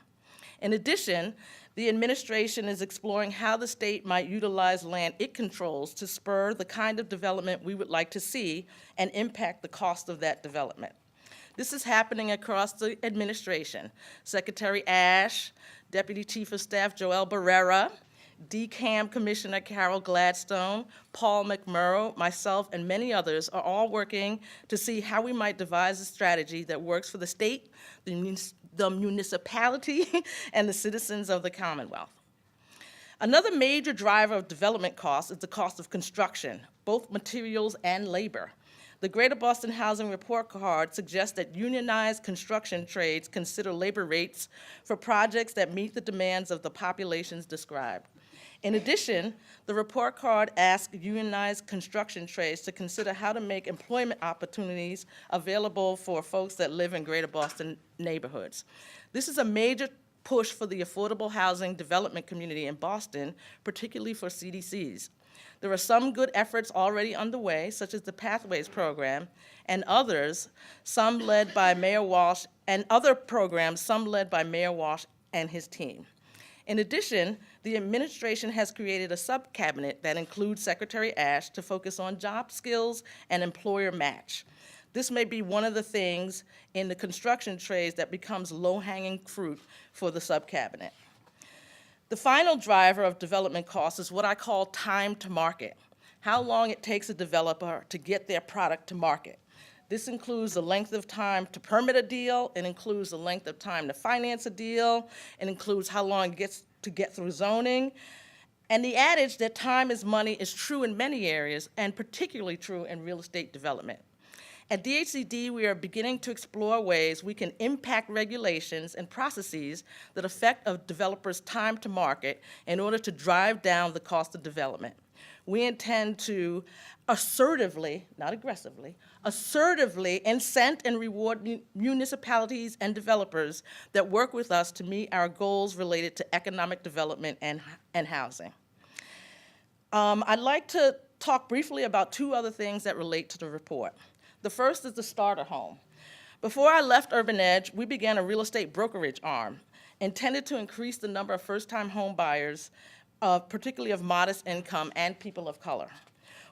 In addition, the administration is exploring how the state might utilize land it controls to spur the kind of development we would like to see and impact the cost of that development. This is happening across the administration. Secretary Ash, Deputy Chief of Staff Joel Barrera, DCAM Commissioner Carol Gladstone, Paul McMurrow, myself, and many others are all working to see how we might devise a strategy that works for the state, the municipality, and the citizens of the Commonwealth. Another major driver of development costs is the cost of construction, both materials and labor. The Greater Boston Housing Report Card suggests that unionized construction trades consider labor rates for projects that meet the demands of the populations described. In addition, the report card asks unionized construction trades to consider how to make employment opportunities available for folks that live in Greater Boston neighborhoods. This is a major push for the affordable housing development community in Boston, particularly for CDCs. There are some good efforts already underway, such as the Pathways program, and others, some led by Mayor Walsh, and other programs, some led by Mayor Walsh and his team. In addition, the administration has created a sub-cabinet that includes Secretary Ash to focus on job skills and employer match. This may be one of the things in the construction trades that becomes low-hanging fruit for the sub-cabinet. The final driver of development costs is what I call time to market, how long it takes a developer to get their product to market. This includes the length of time to permit a deal, it includes the length of time to finance a deal, it includes how long it gets to get through zoning, and the adage that time is money is true in many areas, and particularly true in real estate development. At DHCD, we are beginning to explore ways we can impact regulations and processes that affect a developer's time to market in order to drive down the cost of development. We intend to assertively, not aggressively, assertively incent and reward municipalities and developers that work with us to meet our goals related to economic development and housing. I'd like to talk briefly about two other things that relate to the report. The first is the starter home. Before I left Urban Edge, we began a real estate brokerage arm intended to increase the number of first-time home buyers, particularly of modest income and people of color.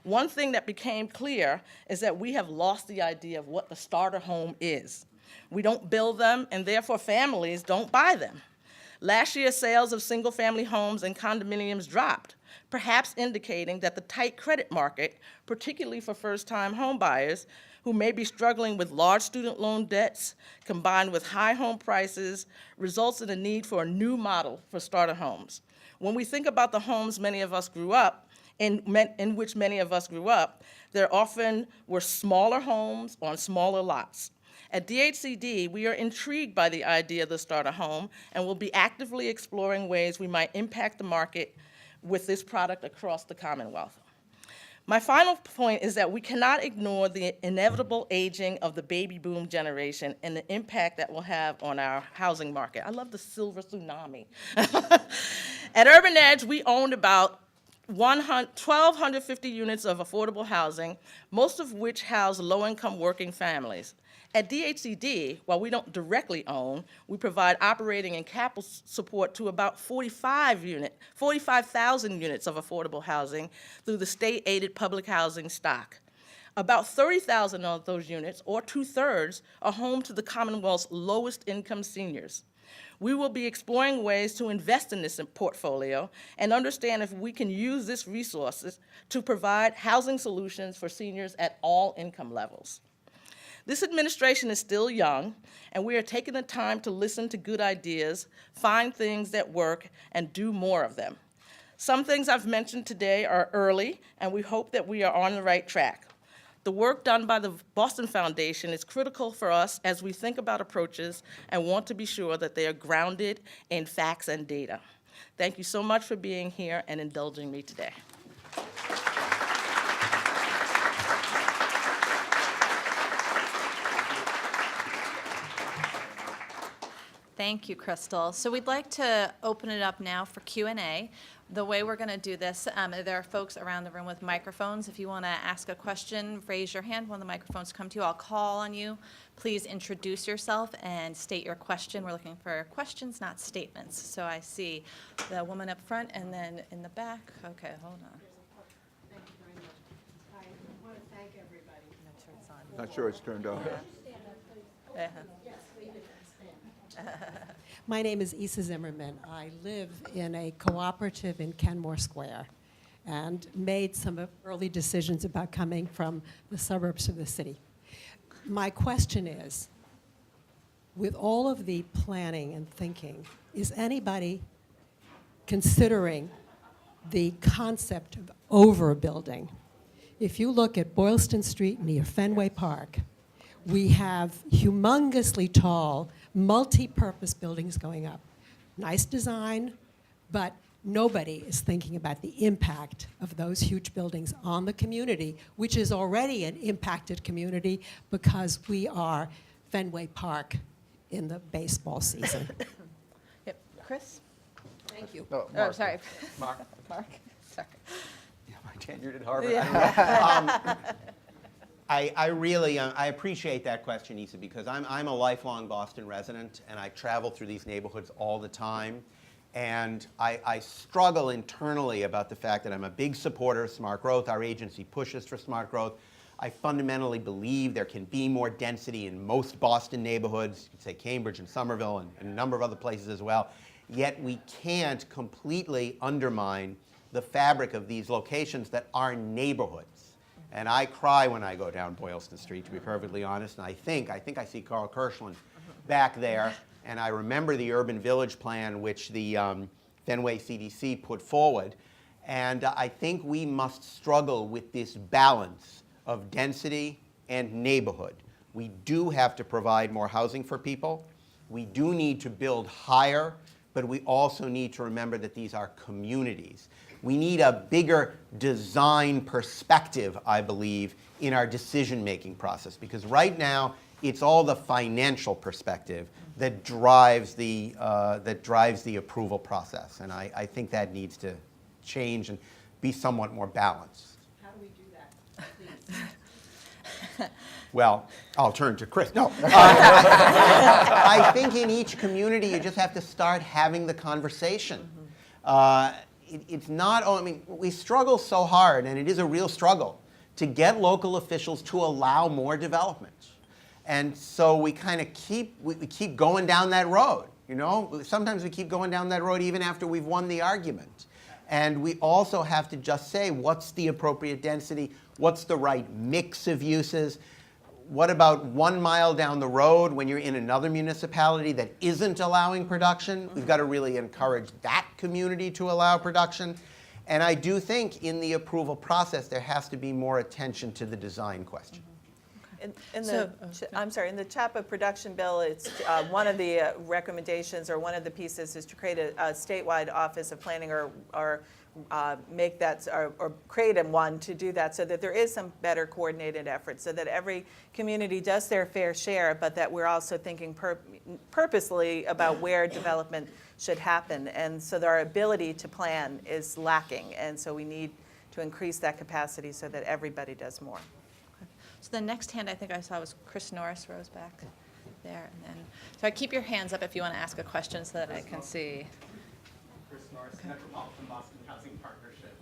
One thing that became clear is that we have lost the idea of what the starter home is. We don't build them, and therefore families don't buy them. Last year, sales of single-family homes and condominiums dropped, perhaps indicating that the tight credit market, particularly for first-time home buyers, who may be struggling with large student loan debts combined with high home prices, results in a need for a new model for starter homes. When we think about the homes many of us grew up, in which many of us grew up, there often were smaller homes on smaller lots. At DHCD, we are intrigued by the idea of the starter home and will be actively exploring ways we might impact the market with this product across the Commonwealth. My final point is that we cannot ignore the inevitable aging of the baby boom generation and the impact that will have on our housing market. I love the silver tsunami. At Urban Edge, we owned about 1,250 units of affordable housing, most of which house low-income working families. At DHCD, while we don't directly own, we provide operating and capital support to about 45,000 units of affordable housing through the state-aided public housing stock. About 30,000 of those units, or 2/3, are home to the Commonwealth's lowest income seniors. We will be exploring ways to invest in this portfolio and understand if we can use this resources to provide housing solutions for seniors at all income levels. This administration is still young, and we are taking the time to listen to good ideas, find things that work, and do more of them. Some things I've mentioned today are early, and we hope that we are on the right track. The work done by the Boston Foundation is critical for us as we think about approaches and want to be sure that they are grounded in facts and data. Thank you so much for being here and indulging me today. Thank you, Crystal. So we'd like to open it up now for Q&A. The way we're going to do this, there are folks around the room with microphones. If you want to ask a question, raise your hand when the microphones come to you. I'll call on you. Please introduce yourself and state your question. We're looking for questions, not statements. So I see the woman up front and then in the back. Okay, hold on. Thank you very much. I want to thank everybody. Make sure it's on. Not sure it's turned on. My name is Isa Zimmerman. I live in a cooperative in Kenmore Square and made some early decisions about coming from the suburbs of the city. My question is, with all of the planning and thinking, is anybody considering the concept of overbuilding? If you look at Boylston Street near Fenway Park, we have humongously tall, multi-purpose buildings going up. Nice design, but nobody is thinking about the impact of those huge buildings on the community, which is already an impacted community because we are Fenway Park in the baseball season. Yep. Chris? Thank you. No, Oh, Mark. sorry. Mark. Mark, sorry. Yeah, I tenured at Harvard. Yeah. I really I appreciate that question, Isa, because I'm a lifelong Boston resident, and I travel through these neighborhoods all the time. And I struggle internally about the fact that I'm a big supporter of smart growth. Our agency pushes for smart growth. I fundamentally believe there can be more density in most Boston neighborhoods, you could say Cambridge and Somerville and a number of other places as well. Yet we can't completely undermine the fabric of these locations that are neighborhoods. And I cry when I go down Boylston Street, to be perfectly honest. And I think I see Carl Kirschland back there. And I remember the urban village plan which the Fenway CDC put forward. And I think we must struggle with this balance of density and neighborhood. We do have to provide more housing for people. We do need to build higher, but we also need to remember that these are communities. We need a bigger design perspective, I believe, in our decision-making process, because right now it's all the financial perspective that drives the approval process, and I think that needs to change and be somewhat more balanced. How do we do that, please? Well, I'll turn to Chris. No. I think in each community you just have to start having the conversation. It's not, I mean, we struggle so hard, and it is a real struggle, to get local officials to allow more development. And so we kind of keep going down that road, you know? Sometimes we keep going down that road even after we've won the argument. And we also have to just say, what's the appropriate density? What's the right mix of uses? What about 1 mile down the road when you're in another municipality that isn't allowing production? We've got to really encourage that community to allow production. And I do think in the approval process there has to be more attention to the design question. In the CHAPA production bill, it's one of the recommendations or one of the pieces is to create a statewide office of planning or make that or create one to do that so that there is some better coordinated effort so that every community does their fair share, but that we're also thinking purposely about where development should happen. And so our ability to plan is lacking, and so we need to increase that capacity so that everybody does more. So the next hand I think I saw was Chris Norris rose back there. And then, so keep your hands up if you want to ask a question so that I can see. Chris Norris, Metropolitan Boston Housing Partnership.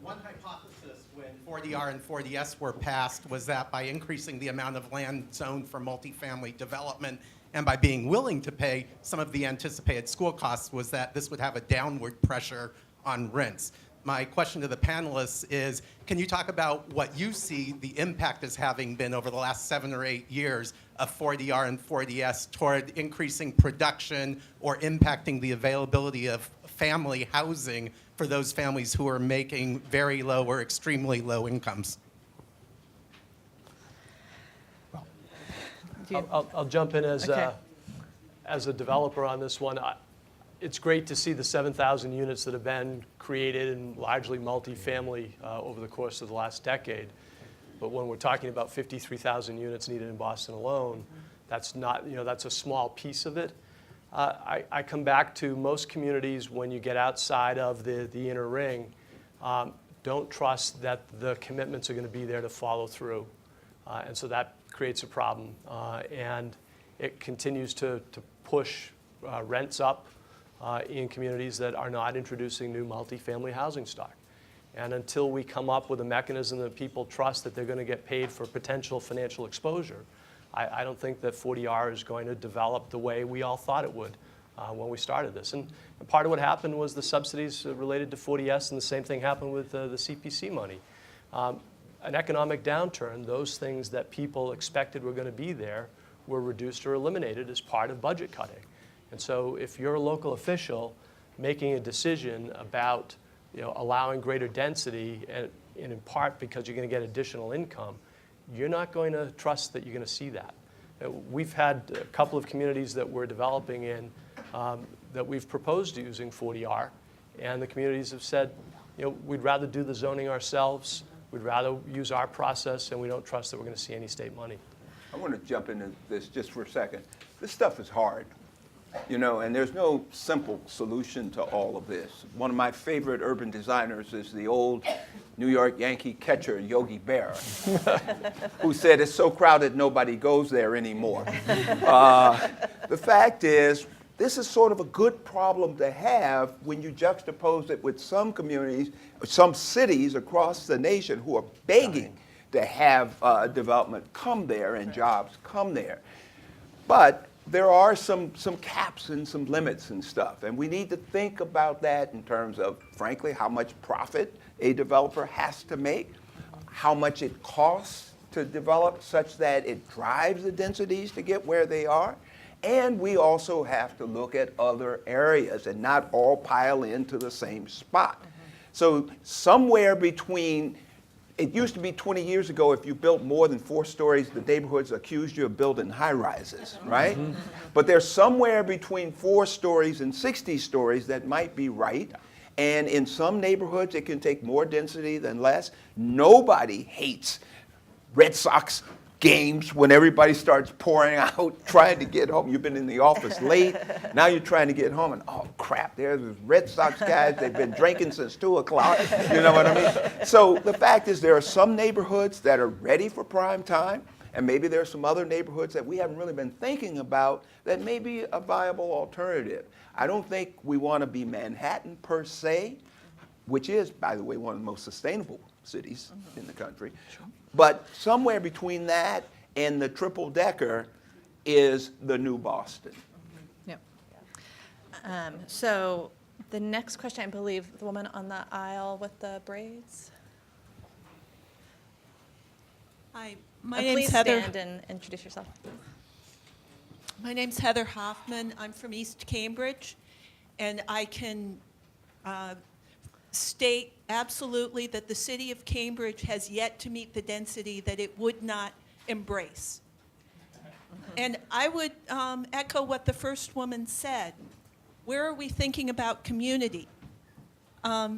One hypothesis when 4DR and 4DS were passed was that by increasing the amount of land zoned for multifamily development and by being willing to pay some of the anticipated school costs was that this would have a downward pressure on rents. My question to the panelists is, can you talk about what you see the impact as having been over the last 7 or 8 years of 40R and 40S toward increasing production or impacting the availability of family housing for those families who are making very low or extremely low incomes? I'll jump in as Okay. as a developer on this one. It's great to see the 7,000 units that have been created and largely multifamily over the course of the last decade. But when we're talking about 53,000 units needed in Boston alone, that's not, that's a small piece of it. I come back to most communities, when you get outside of the inner ring, don't trust that the commitments are going to be there to follow through. And so that creates a problem. And it continues to push rents up in communities that are not introducing new multifamily housing stock. And until we come up with a mechanism that people trust that they're going to get paid for potential financial exposure, I don't think that 40R is going to develop the way we all thought it would when we started this. And part of what happened was the subsidies related to 40S, and the same thing happened with the CPC money. An economic downturn, those things that people expected were going to be there were reduced or eliminated as part of budget cutting. And so if you're a local official making a decision about allowing greater density, and in part because you're going to get additional income, you're not going to trust that you're going to see that. We've had a couple of communities that we're developing in that we've proposed using 40R, and the communities have said, we'd rather do the zoning ourselves, we'd rather use our process, and we don't trust that we're going to see any state money. I want to jump into this just for a second. This stuff is hard, and there's no simple solution to all of this. One of my favorite urban designers is the old New York Yankee catcher, Yogi Berra, who said it's so crowded nobody goes there anymore. The fact is, this is sort of a good problem to have when you juxtapose it with some communities, some cities across the nation who are begging to have development come there and jobs come there. But there are some caps and some limits and stuff, and we need to think about that in terms of, frankly, how much profit a developer has to make, how much it costs to develop such that it drives the densities to get where they are. And we also have to look at other areas and not all pile into the same spot. So somewhere between, it used to be 20 years ago, if you built more than 4 stories, the neighborhoods accused you of building high-rises, right? But there's somewhere between 4 stories and 60 stories that might be right. And in some neighborhoods, it can take more density than less. Nobody hates Red Sox games when everybody starts pouring out, trying to get home. You've been in the office late. Now you're trying to get home, and oh crap, there's those Red Sox guys. They've been drinking since 2 o'clock. You know what I mean? So the fact is, there are some neighborhoods that are ready for prime time, and maybe there are some other neighborhoods that we haven't really been thinking about that may be a viable alternative. I don't think we want to be Manhattan per se, which is, by the way, one of the most sustainable cities in the country. But somewhere between that and the triple-decker is the new Boston. Yep. So the next question, I believe, the woman on the aisle with the braids. Hi, my name's Heather. Please stand and introduce yourself. My name's Heather Hoffman. I'm from East Cambridge, and I can state absolutely that the city of Cambridge has yet to meet the density that it would not embrace. And I would echo what the first woman said. Where are we thinking about community? A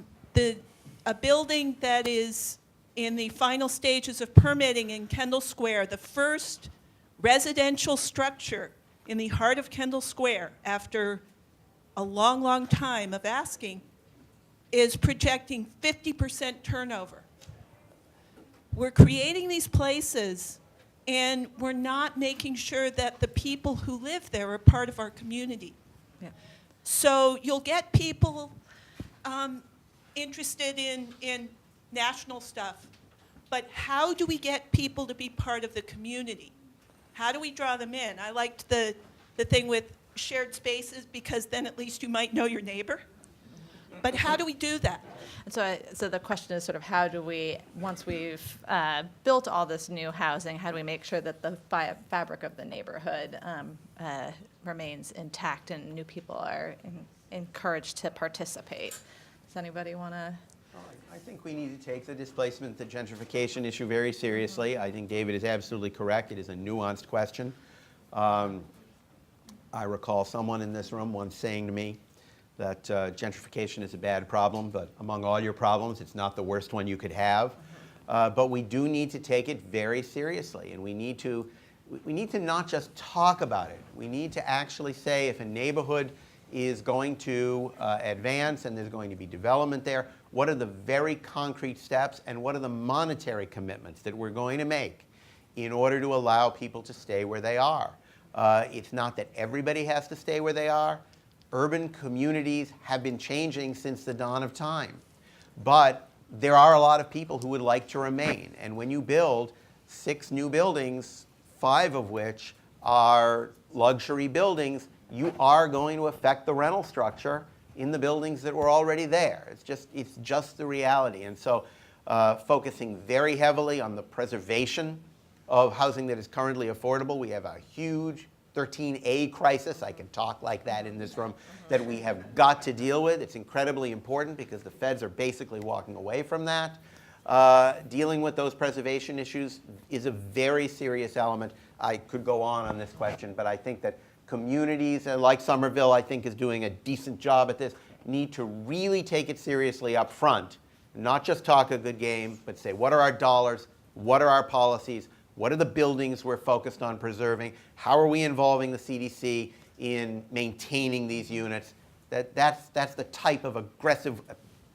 building that is in the final stages of permitting in Kendall Square, the first residential structure in the heart of Kendall Square after a long, long time of asking, is projecting 50% turnover. We're creating these places, and we're not making sure that the people who live there are part of our community. Yeah. So you'll get people interested in national stuff, but how do we get people to be part of the community? How do we draw them in? I liked the the thing with shared spaces, because then at least you might know your neighbor. But how do we do that? And so the question is sort of how do we, once we've built all this new housing, how do we make sure that the fabric of the neighborhood remains intact and new people are encouraged to participate? Does anybody want to? I think we need to take the displacement, the gentrification issue very seriously. I think David is absolutely correct. It is a nuanced question. I recall someone in this room once saying to me that gentrification is a bad problem, but among all your problems, it's not the worst one you could have. But we do need to take it very seriously, and we need to not just talk about it. We need to actually say if a neighborhood is going to advance and there's going to be development there, what are the very concrete steps and what are the monetary commitments that we're going to make in order to allow people to stay where they are. It's not that everybody has to stay where they are. Urban communities have been changing since the dawn of time. But there are a lot of people who would like to remain. And when you build 6 new buildings, 5 of which are luxury buildings, you are going to affect the rental structure in the buildings that were already there. It's just the reality. And so focusing very heavily on the preservation of housing that is currently affordable. We have a huge 13A crisis, I can talk like that in this room, that we have got to deal with. It's incredibly important because the feds are basically walking away from that. Dealing with those preservation issues is a very serious element. I could go on this question, but I think that communities like Somerville, I think, is doing a decent job at this, need to really take it seriously up front, not just talk a good game, but say, what are our dollars? What are our policies? What are the buildings we're focused on preserving? How are we involving the CDC in maintaining these units? That's the type of aggressive,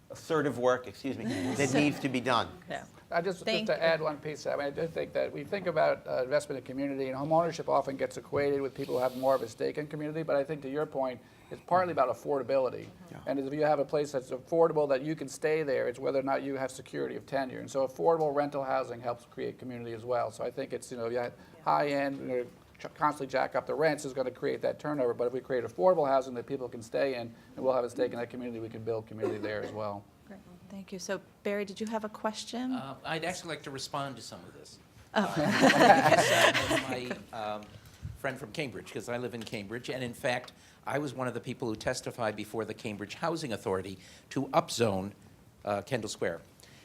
assertive work, that needs to be done. Yeah. Just to add one piece, I do think that we think about investment in community, and homeownership often gets equated with people who have more of a stake in community, but I think to your point, it's partly about affordability. Yeah. And if you have a place that's affordable that you can stay there, it's whether or not you have security of tenure. And so affordable rental housing helps create community as well. So I think it's, if you have high end, constantly jack up the rents is going to create that turnover. But if we create affordable housing that people can stay in, and we'll have a stake in that community, we can build community there as well. Great. Thank you. So Barry, did you have a question? I'd actually like to respond to some of this. Oh. My friend from Cambridge, because I live in Cambridge, and in fact, I was one of the people who testified before the Cambridge Housing Authority to upzone Kendall Square.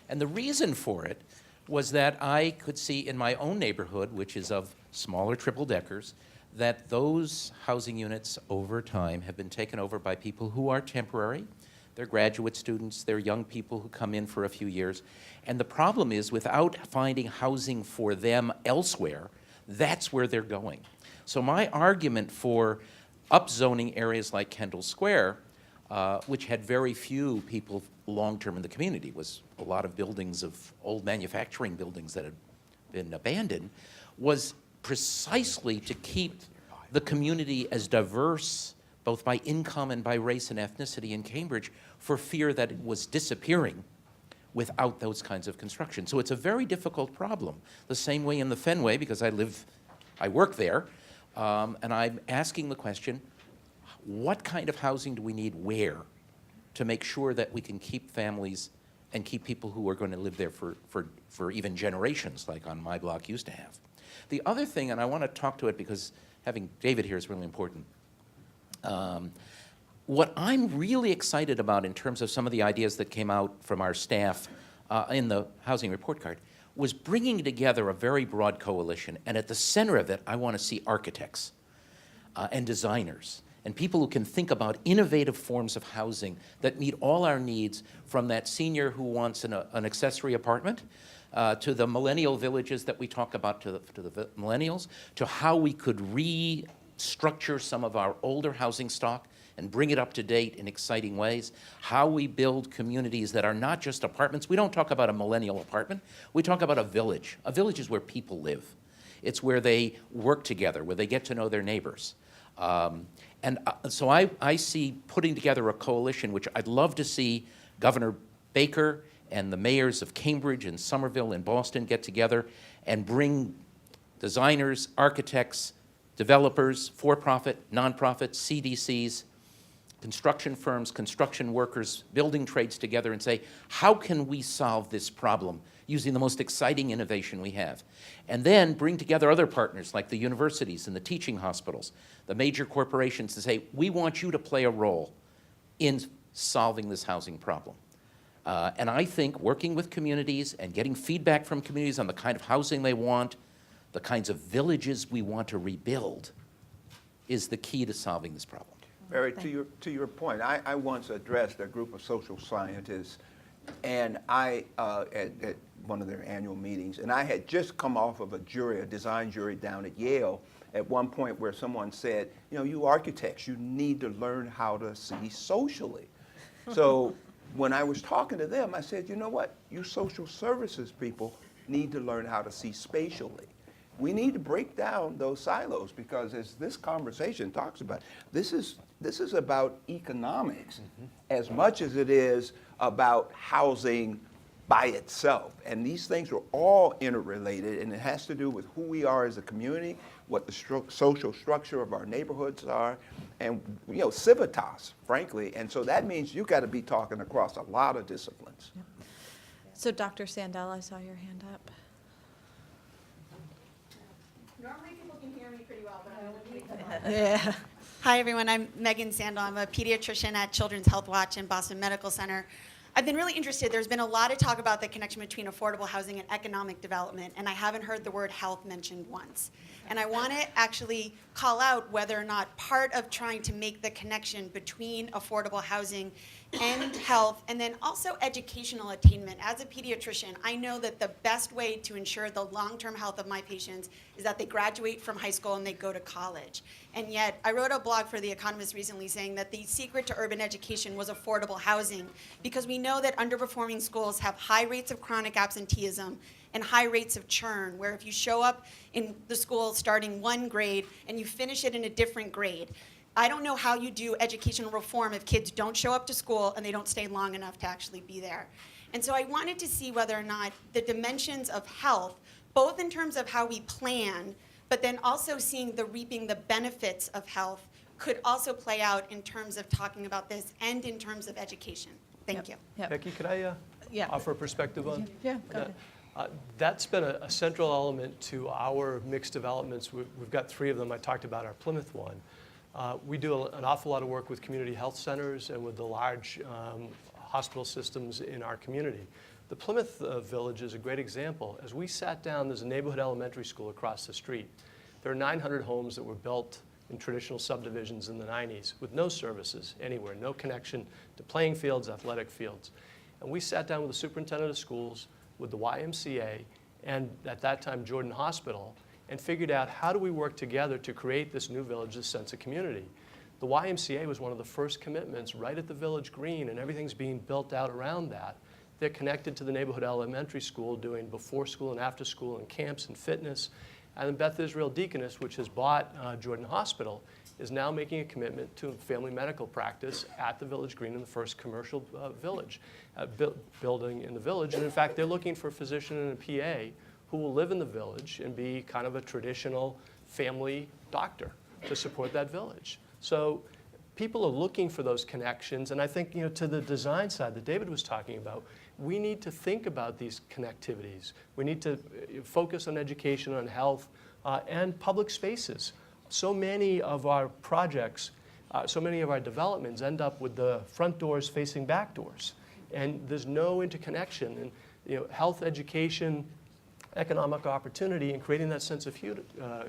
And the reason for it was that I could see in my own neighborhood, which is of smaller triple-deckers, that those housing units over time have been taken over by people who are temporary. They're graduate students, they're young people who come in for a few years. And the problem is, without finding housing for them elsewhere, that's where they're going. So my argument for upzoning areas like Kendall Square, which had very few people long-term in the community, was a lot of buildings of old manufacturing buildings that had been abandoned, was precisely to keep the community as diverse, both by income and by race and ethnicity in Cambridge, for fear that it was disappearing without those kinds of construction. So it's a very difficult problem. The same way in the Fenway, because I work there, and I'm asking the question, what kind of housing do we need where to make sure that we can keep families and keep people who are going to live there for even generations, like on my block used to have. The other thing, and I want to talk to it because having David here is really important, what I'm really excited about in terms of some of the ideas that came out from our staff in the housing report card was bringing together a very broad coalition, and at the center of it, I want to see architects and designers and people who can think about innovative forms of housing that meet all our needs, from that senior who wants an accessory apartment to the millennial villages that we talk about, to the millennials, to how we could restructure some of our older housing stock and bring it up to date in exciting ways, how we build communities that are not just apartments. We don't talk about a millennial apartment. We talk about a village. A village is where people live. It's where they work together, where they get to know their neighbors. So I see putting together a coalition, which I'd love to see Governor Baker and the mayors of Cambridge and Somerville and Boston get together and bring designers, architects, developers, for-profit, nonprofit, CDCs, construction firms, construction workers, building trades together and say, how can we solve this problem using the most exciting innovation we have? And then bring together other partners like the universities and the teaching hospitals, the major corporations to say, we want you to play a role in solving this housing problem. And I think working with communities and getting feedback from communities on the kind of housing they want, the kinds of villages we want to rebuild, is the key to solving this problem. Barry, to your point, I once addressed a group of social scientists, and at one of their annual meetings, and I had just come off of a design jury down at Yale, at one point where someone said, you know, you architects, you need to learn how to see socially. So when I was talking to them, I said, you know what, you social services people need to learn how to see spatially. We need to break down those silos, because as this conversation talks about, this is about economics as much as it is about housing by itself. And these things are all interrelated, and it has to do with who we are as a community, what the social structure of our neighborhoods are, and civitas, frankly. And so that means you've got to be talking across a lot of disciplines. Yep. So Dr. Sandell, I saw your hand up. Normally people can hear me pretty well, but I don't Yeah. Hi, everyone. I'm Megan Sandel. I'm a pediatrician at Children's Health Watch and Boston Medical Center. I've been really interested. There's been a lot of talk about the connection between affordable housing and economic development, and I haven't heard the word health mentioned once. And I want to actually call out whether or not part of trying to make the connection between affordable housing and health, and then also educational attainment. As a pediatrician, I know that the best way to ensure the long-term health of my patients is that they graduate from high school and they go to college. And yet, I wrote a blog for The Economist recently saying that the secret to urban education was affordable housing, because we know that underperforming schools have high rates of chronic absenteeism and high rates of churn, where if you show up in the school starting one grade and you finish it in a different grade, I don't know how you do educational reform if kids don't show up to school and they don't stay long enough to actually be there. And so I wanted to see whether or not the dimensions of health, both in terms of how we plan, but then also seeing the reaping the benefits of health, could also play out in terms of talking about this and in terms of education. Thank you. Yep. Becky, could I offer a perspective on Yeah, go ahead. That's been a central element to our mixed developments. We've got 3 of them. I talked about our Plymouth one. We do an awful lot of work with community health centers and with the large hospital systems in our community. The Plymouth Village is a great example. As we sat down, there's a neighborhood elementary school across the street. There are 900 homes that were built in traditional subdivisions in the 90s with no services anywhere, no connection to playing fields, athletic fields. And we sat down with the superintendent of schools, with the YMCA, and at that time Jordan Hospital, and figured out how do we work together to create this new village, this sense of community. The YMCA was one of the first commitments right at the village green, and everything's being built out around that. They're connected to the neighborhood elementary school, doing before school and after school and camps and fitness. And then Beth Israel Deaconess, which has bought Jordan Hospital, is now making a commitment to family medical practice at the Village Green in the first commercial building in the village. And in fact, they're looking for a physician and a PA who will live in the village and be kind of a traditional family doctor to support that village. So people are looking for those connections. And I think, to the design side that David was talking about, we need to think about these connectivities. We need to focus on education, on health, and public spaces. So many of our projects, so many of our developments end up with the front doors facing back doors. And there's no interconnection. And health, education, economic opportunity, and creating that sense of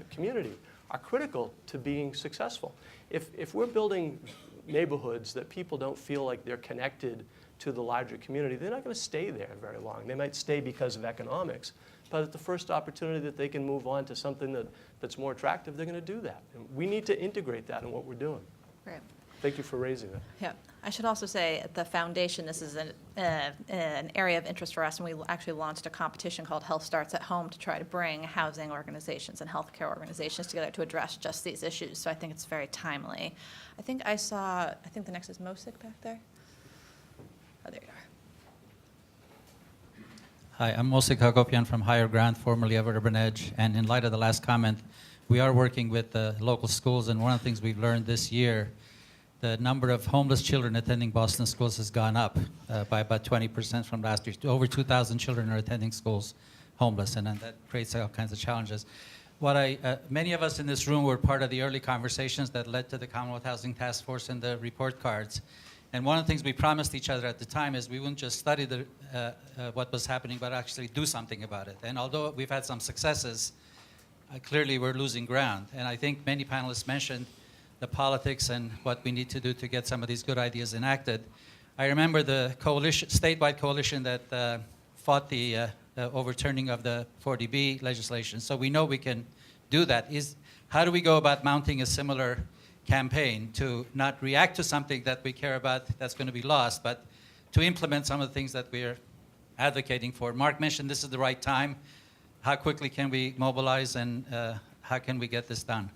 community are critical to being successful. If we're building neighborhoods that people don't feel like they're connected to the larger community, they're not going to stay there very long. They might stay because of economics, but at the first opportunity that they can move on to something that's more attractive, they're going to do that. And we need to integrate that in what we're doing. Great. Thank you for raising that. Yeah, I should also say at the foundation, this is an area of interest for us, and we actually launched a competition called Health Starts at Home to try to bring housing organizations and healthcare organizations together to address just these issues. So I think it's very timely. I think the next is Mosik back there. Oh, there you are. Hi, I'm Mosik Hagopian from Higher Ground, formerly of Urban Edge. And in light of the last comment, we are working with the local schools, and one of the things we've learned this year, the number of homeless children attending Boston schools has gone up by about 20% from last year. Over 2,000 children are attending schools homeless, and that creates all kinds of challenges. Many of us in this room were part of the early conversations that led to the Commonwealth Housing Task Force and the report cards. And one of the things we promised each other at the time is we wouldn't just study what was happening, but actually do something about it. And although we've had some successes, clearly we're losing ground. And I think many panelists mentioned the politics and what we need to do to get some of these good ideas enacted. I remember the statewide coalition that fought the overturning of the 40B legislation. So we know we can do that. How do we go about mounting a similar campaign to not react to something that we care about that's going to be lost, but to implement some of the things that we're advocating for? Mark mentioned this is the right time. How quickly can we mobilize, and how can we get this done?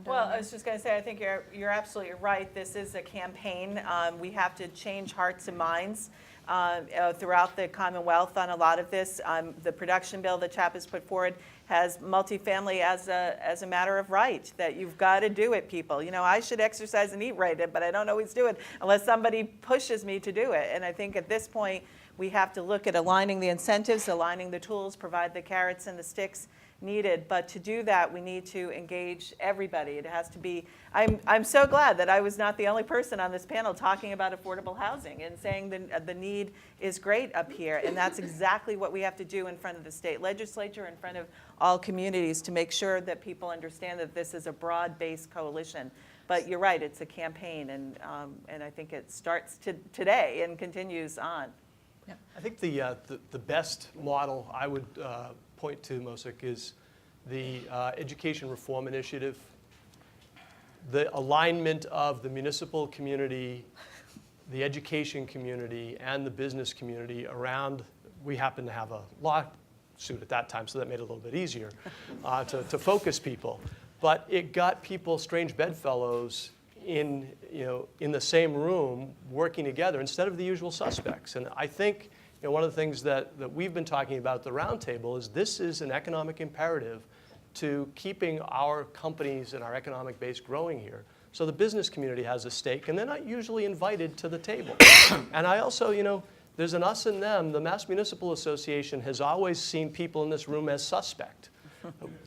Well, I was just going to say, I think you're absolutely right. This is a campaign. We have to change hearts and minds throughout the Commonwealth on a lot of this. The production bill that CHAP has put forward has multifamily as a matter of right, that you've got to do it, people. You know, I should exercise and eat right, but I don't always do it unless somebody pushes me to do it. And I think at this point, we have to look at aligning the incentives, aligning the tools, provide the carrots and the sticks needed. But to do that, we need to engage everybody. It has to be, I'm so glad that I was not the only person on this panel talking about affordable housing and saying the need is great up here. And that's exactly what we have to do in front of the state legislature, in front of all communities, to make sure that people understand that this is a broad-based coalition. But you're right, it's a campaign, and I think it starts today and continues on. I think the best model I would point to, Mosik, is the Education Reform Initiative. The alignment of the municipal community, the education community, and the business community around, we happen to have a lawsuit at that time, so that made it a little bit easier to focus people. But it got people, strange bedfellows, in the same room working together instead of the usual suspects. And I think one of the things that we've been talking about at the roundtable is this is an economic imperative to keeping our companies and our economic base growing here. So the business community has a stake, and they're not usually invited to the table. And I also, there's an us and them. The Mass Municipal Association has always seen people in this room as suspect.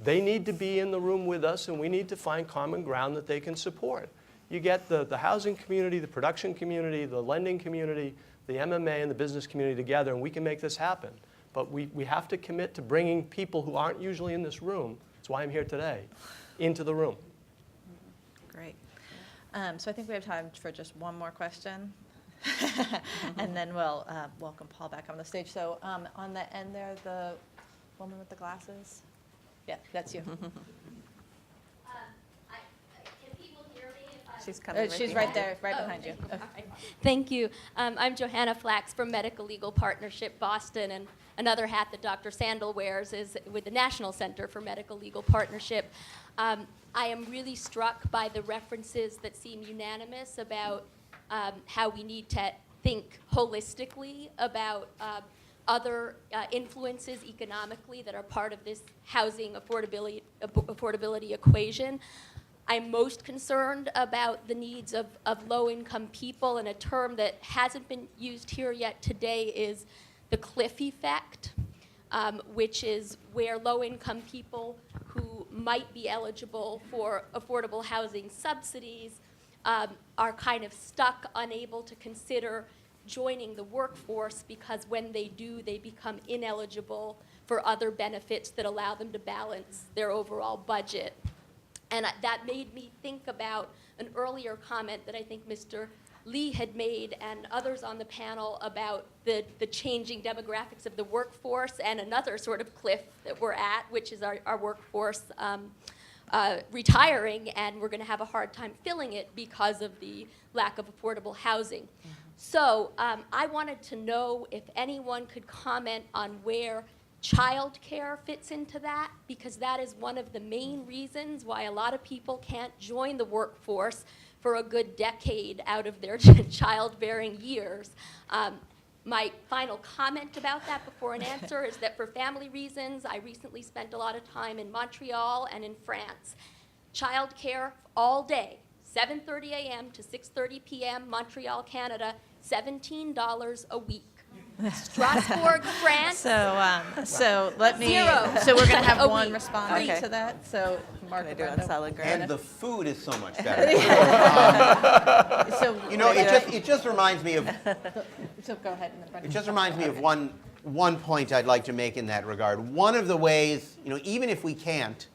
They need to be in the room with us, and we need to find common ground that they can support. You get the housing community, the production community, the lending community, the MMA and the business community together, and we can make this happen. But we have to commit to bringing people who aren't usually in this room, that's why I'm here today, into the room. Great. So I think we have time for just one more question. And then we'll welcome Paul back on the stage. So on the end there, the woman with the glasses. Yeah, that's you. She's coming. She's right there, right behind you. Okay. Thank you. I'm Johanna Flax from Medical Legal Partnership Boston, and another hat that Dr. Sandel wears is with the National Center for Medical Legal Partnership. I am really struck by the references that seem unanimous about how we need to think holistically about other influences economically that are part of this housing affordability equation. I'm most concerned about the needs of low-income people, and a term that hasn't been used here yet today is the cliff effect, which is where low-income people who might be eligible for affordable housing subsidies are kind of stuck, unable to consider joining the workforce, because when they do, they become ineligible for other benefits that allow them to balance their overall budget. And that made me think about an earlier comment that I think Mr. Lee had made and others on the panel about the changing demographics of the workforce, and another sort of cliff that we're at, which is our workforce retiring, and we're going to have a hard time filling it because of the lack of affordable housing. Mm-hmm. So I wanted to know if anyone could comment on where childcare fits into that, because that is one of the main reasons why a lot of people can't join the workforce for a good decade out of their childbearing years. My final comment about that before an answer is that for family reasons, I recently spent a lot of time in Montreal and in France. Childcare all day, 7:30 a.m. to 6:30 p.m., Montreal, Canada, $17 a week. Strasbourg, France. So let me. Zero. So we're going to A have one week. responding Okay. to that. So Mark, I do it on solid ground. And the food is so much better. So You know, it just reminds me of So go ahead. And then It just reminds me of one point I'd like to make in that regard. One of the ways, you know, even if we can't,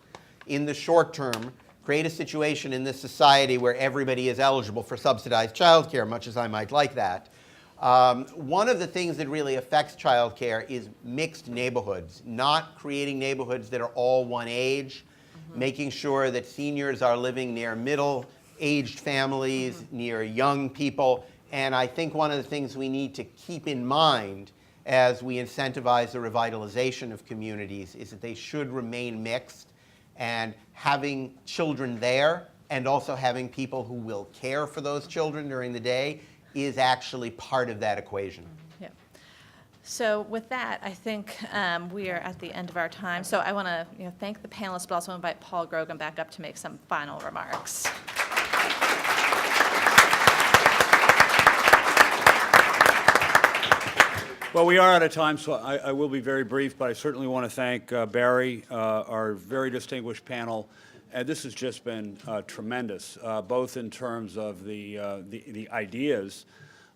in the short term, create a situation in this society where everybody is eligible for subsidized childcare, much as I might like that, one of the things that really affects childcare is mixed neighborhoods, not creating neighborhoods that are all one age, making sure that seniors are living near middle-aged families, near young people. And I think one of the things we need to keep in mind as we incentivize the revitalization of communities is that they should remain mixed, and having children there and also having people who will care for those children during the day is actually part of that equation. Yeah. So with that, I think we are at the end of our time. So I want to thank the panelists, but also invite Paul Grogan back up to make some final remarks. Well, we are out of time, so I will be very brief, but I certainly want to thank Barry, our very distinguished panel. And this has just been tremendous, both in terms of the ideas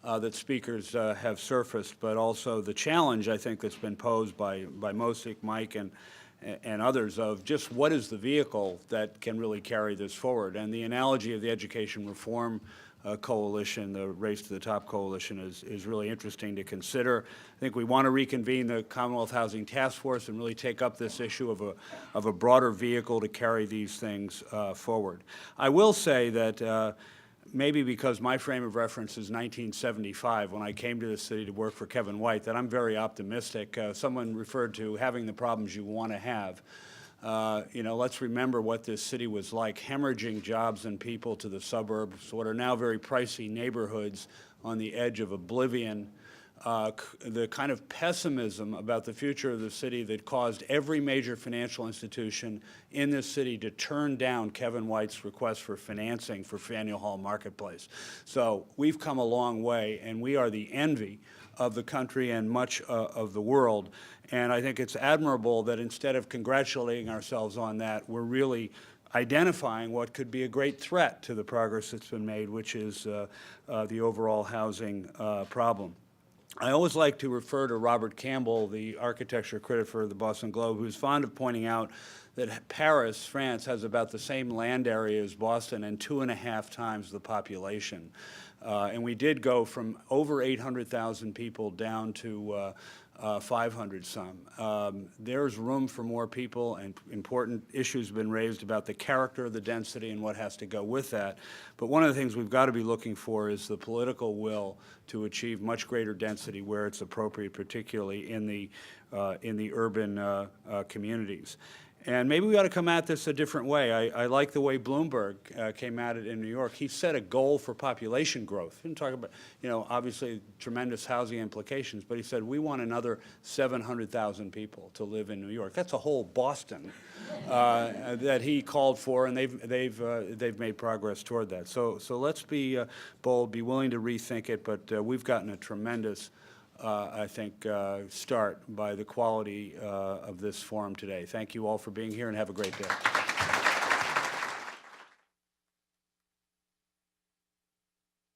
that speakers have surfaced, but also the challenge, I think, that's been posed by Mosik, Mike, and others of just what is the vehicle that can really carry this forward. And the analogy of the Education Reform Coalition, the Race to the Top Coalition, is really interesting to consider. I think we want to reconvene the Commonwealth Housing Task Force and really take up this issue of a broader vehicle to carry these things forward. I will say that maybe because my frame of reference is 1975, when I came to the city to work for Kevin White, that I'm very optimistic. Someone referred to having the problems you want to have. Let's remember what this city was like, hemorrhaging jobs and people to the suburbs, what are now very pricey neighborhoods on the edge of oblivion, the kind of pessimism about the future of the city that caused every major financial institution in this city to turn down Kevin White's request for financing for Faneuil Hall Marketplace. So we've come a long way, and we are the envy of the country and much of the world. And I think it's admirable that instead of congratulating ourselves on that, we're really identifying what could be a great threat to the progress that's been made, which is the overall housing problem. I always like to refer to Robert Campbell, the architecture critic for the Boston Globe, who's fond of pointing out that Paris, France, has about the same land area as Boston and 2.5 times the population. And we did go from over 800,000 people down to 500 some. There's room for more people, and important issues have been raised about the character of the density and what has to go with that. But one of the things we've got to be looking for is the political will to achieve much greater density where it's appropriate, particularly in the urban communities. And maybe we ought to come at this a different way. I like the way Bloomberg came at it in New York. He set a goal for population growth. He didn't talk about, obviously tremendous housing implications, but he said, we want another 700,000 people to live in New York. That's a whole Boston that he called for, and they've made progress toward that. So let's be bold, be willing to rethink it, but we've gotten a tremendous I think, start by the quality of this forum today. Thank you all for being here, and have a great day.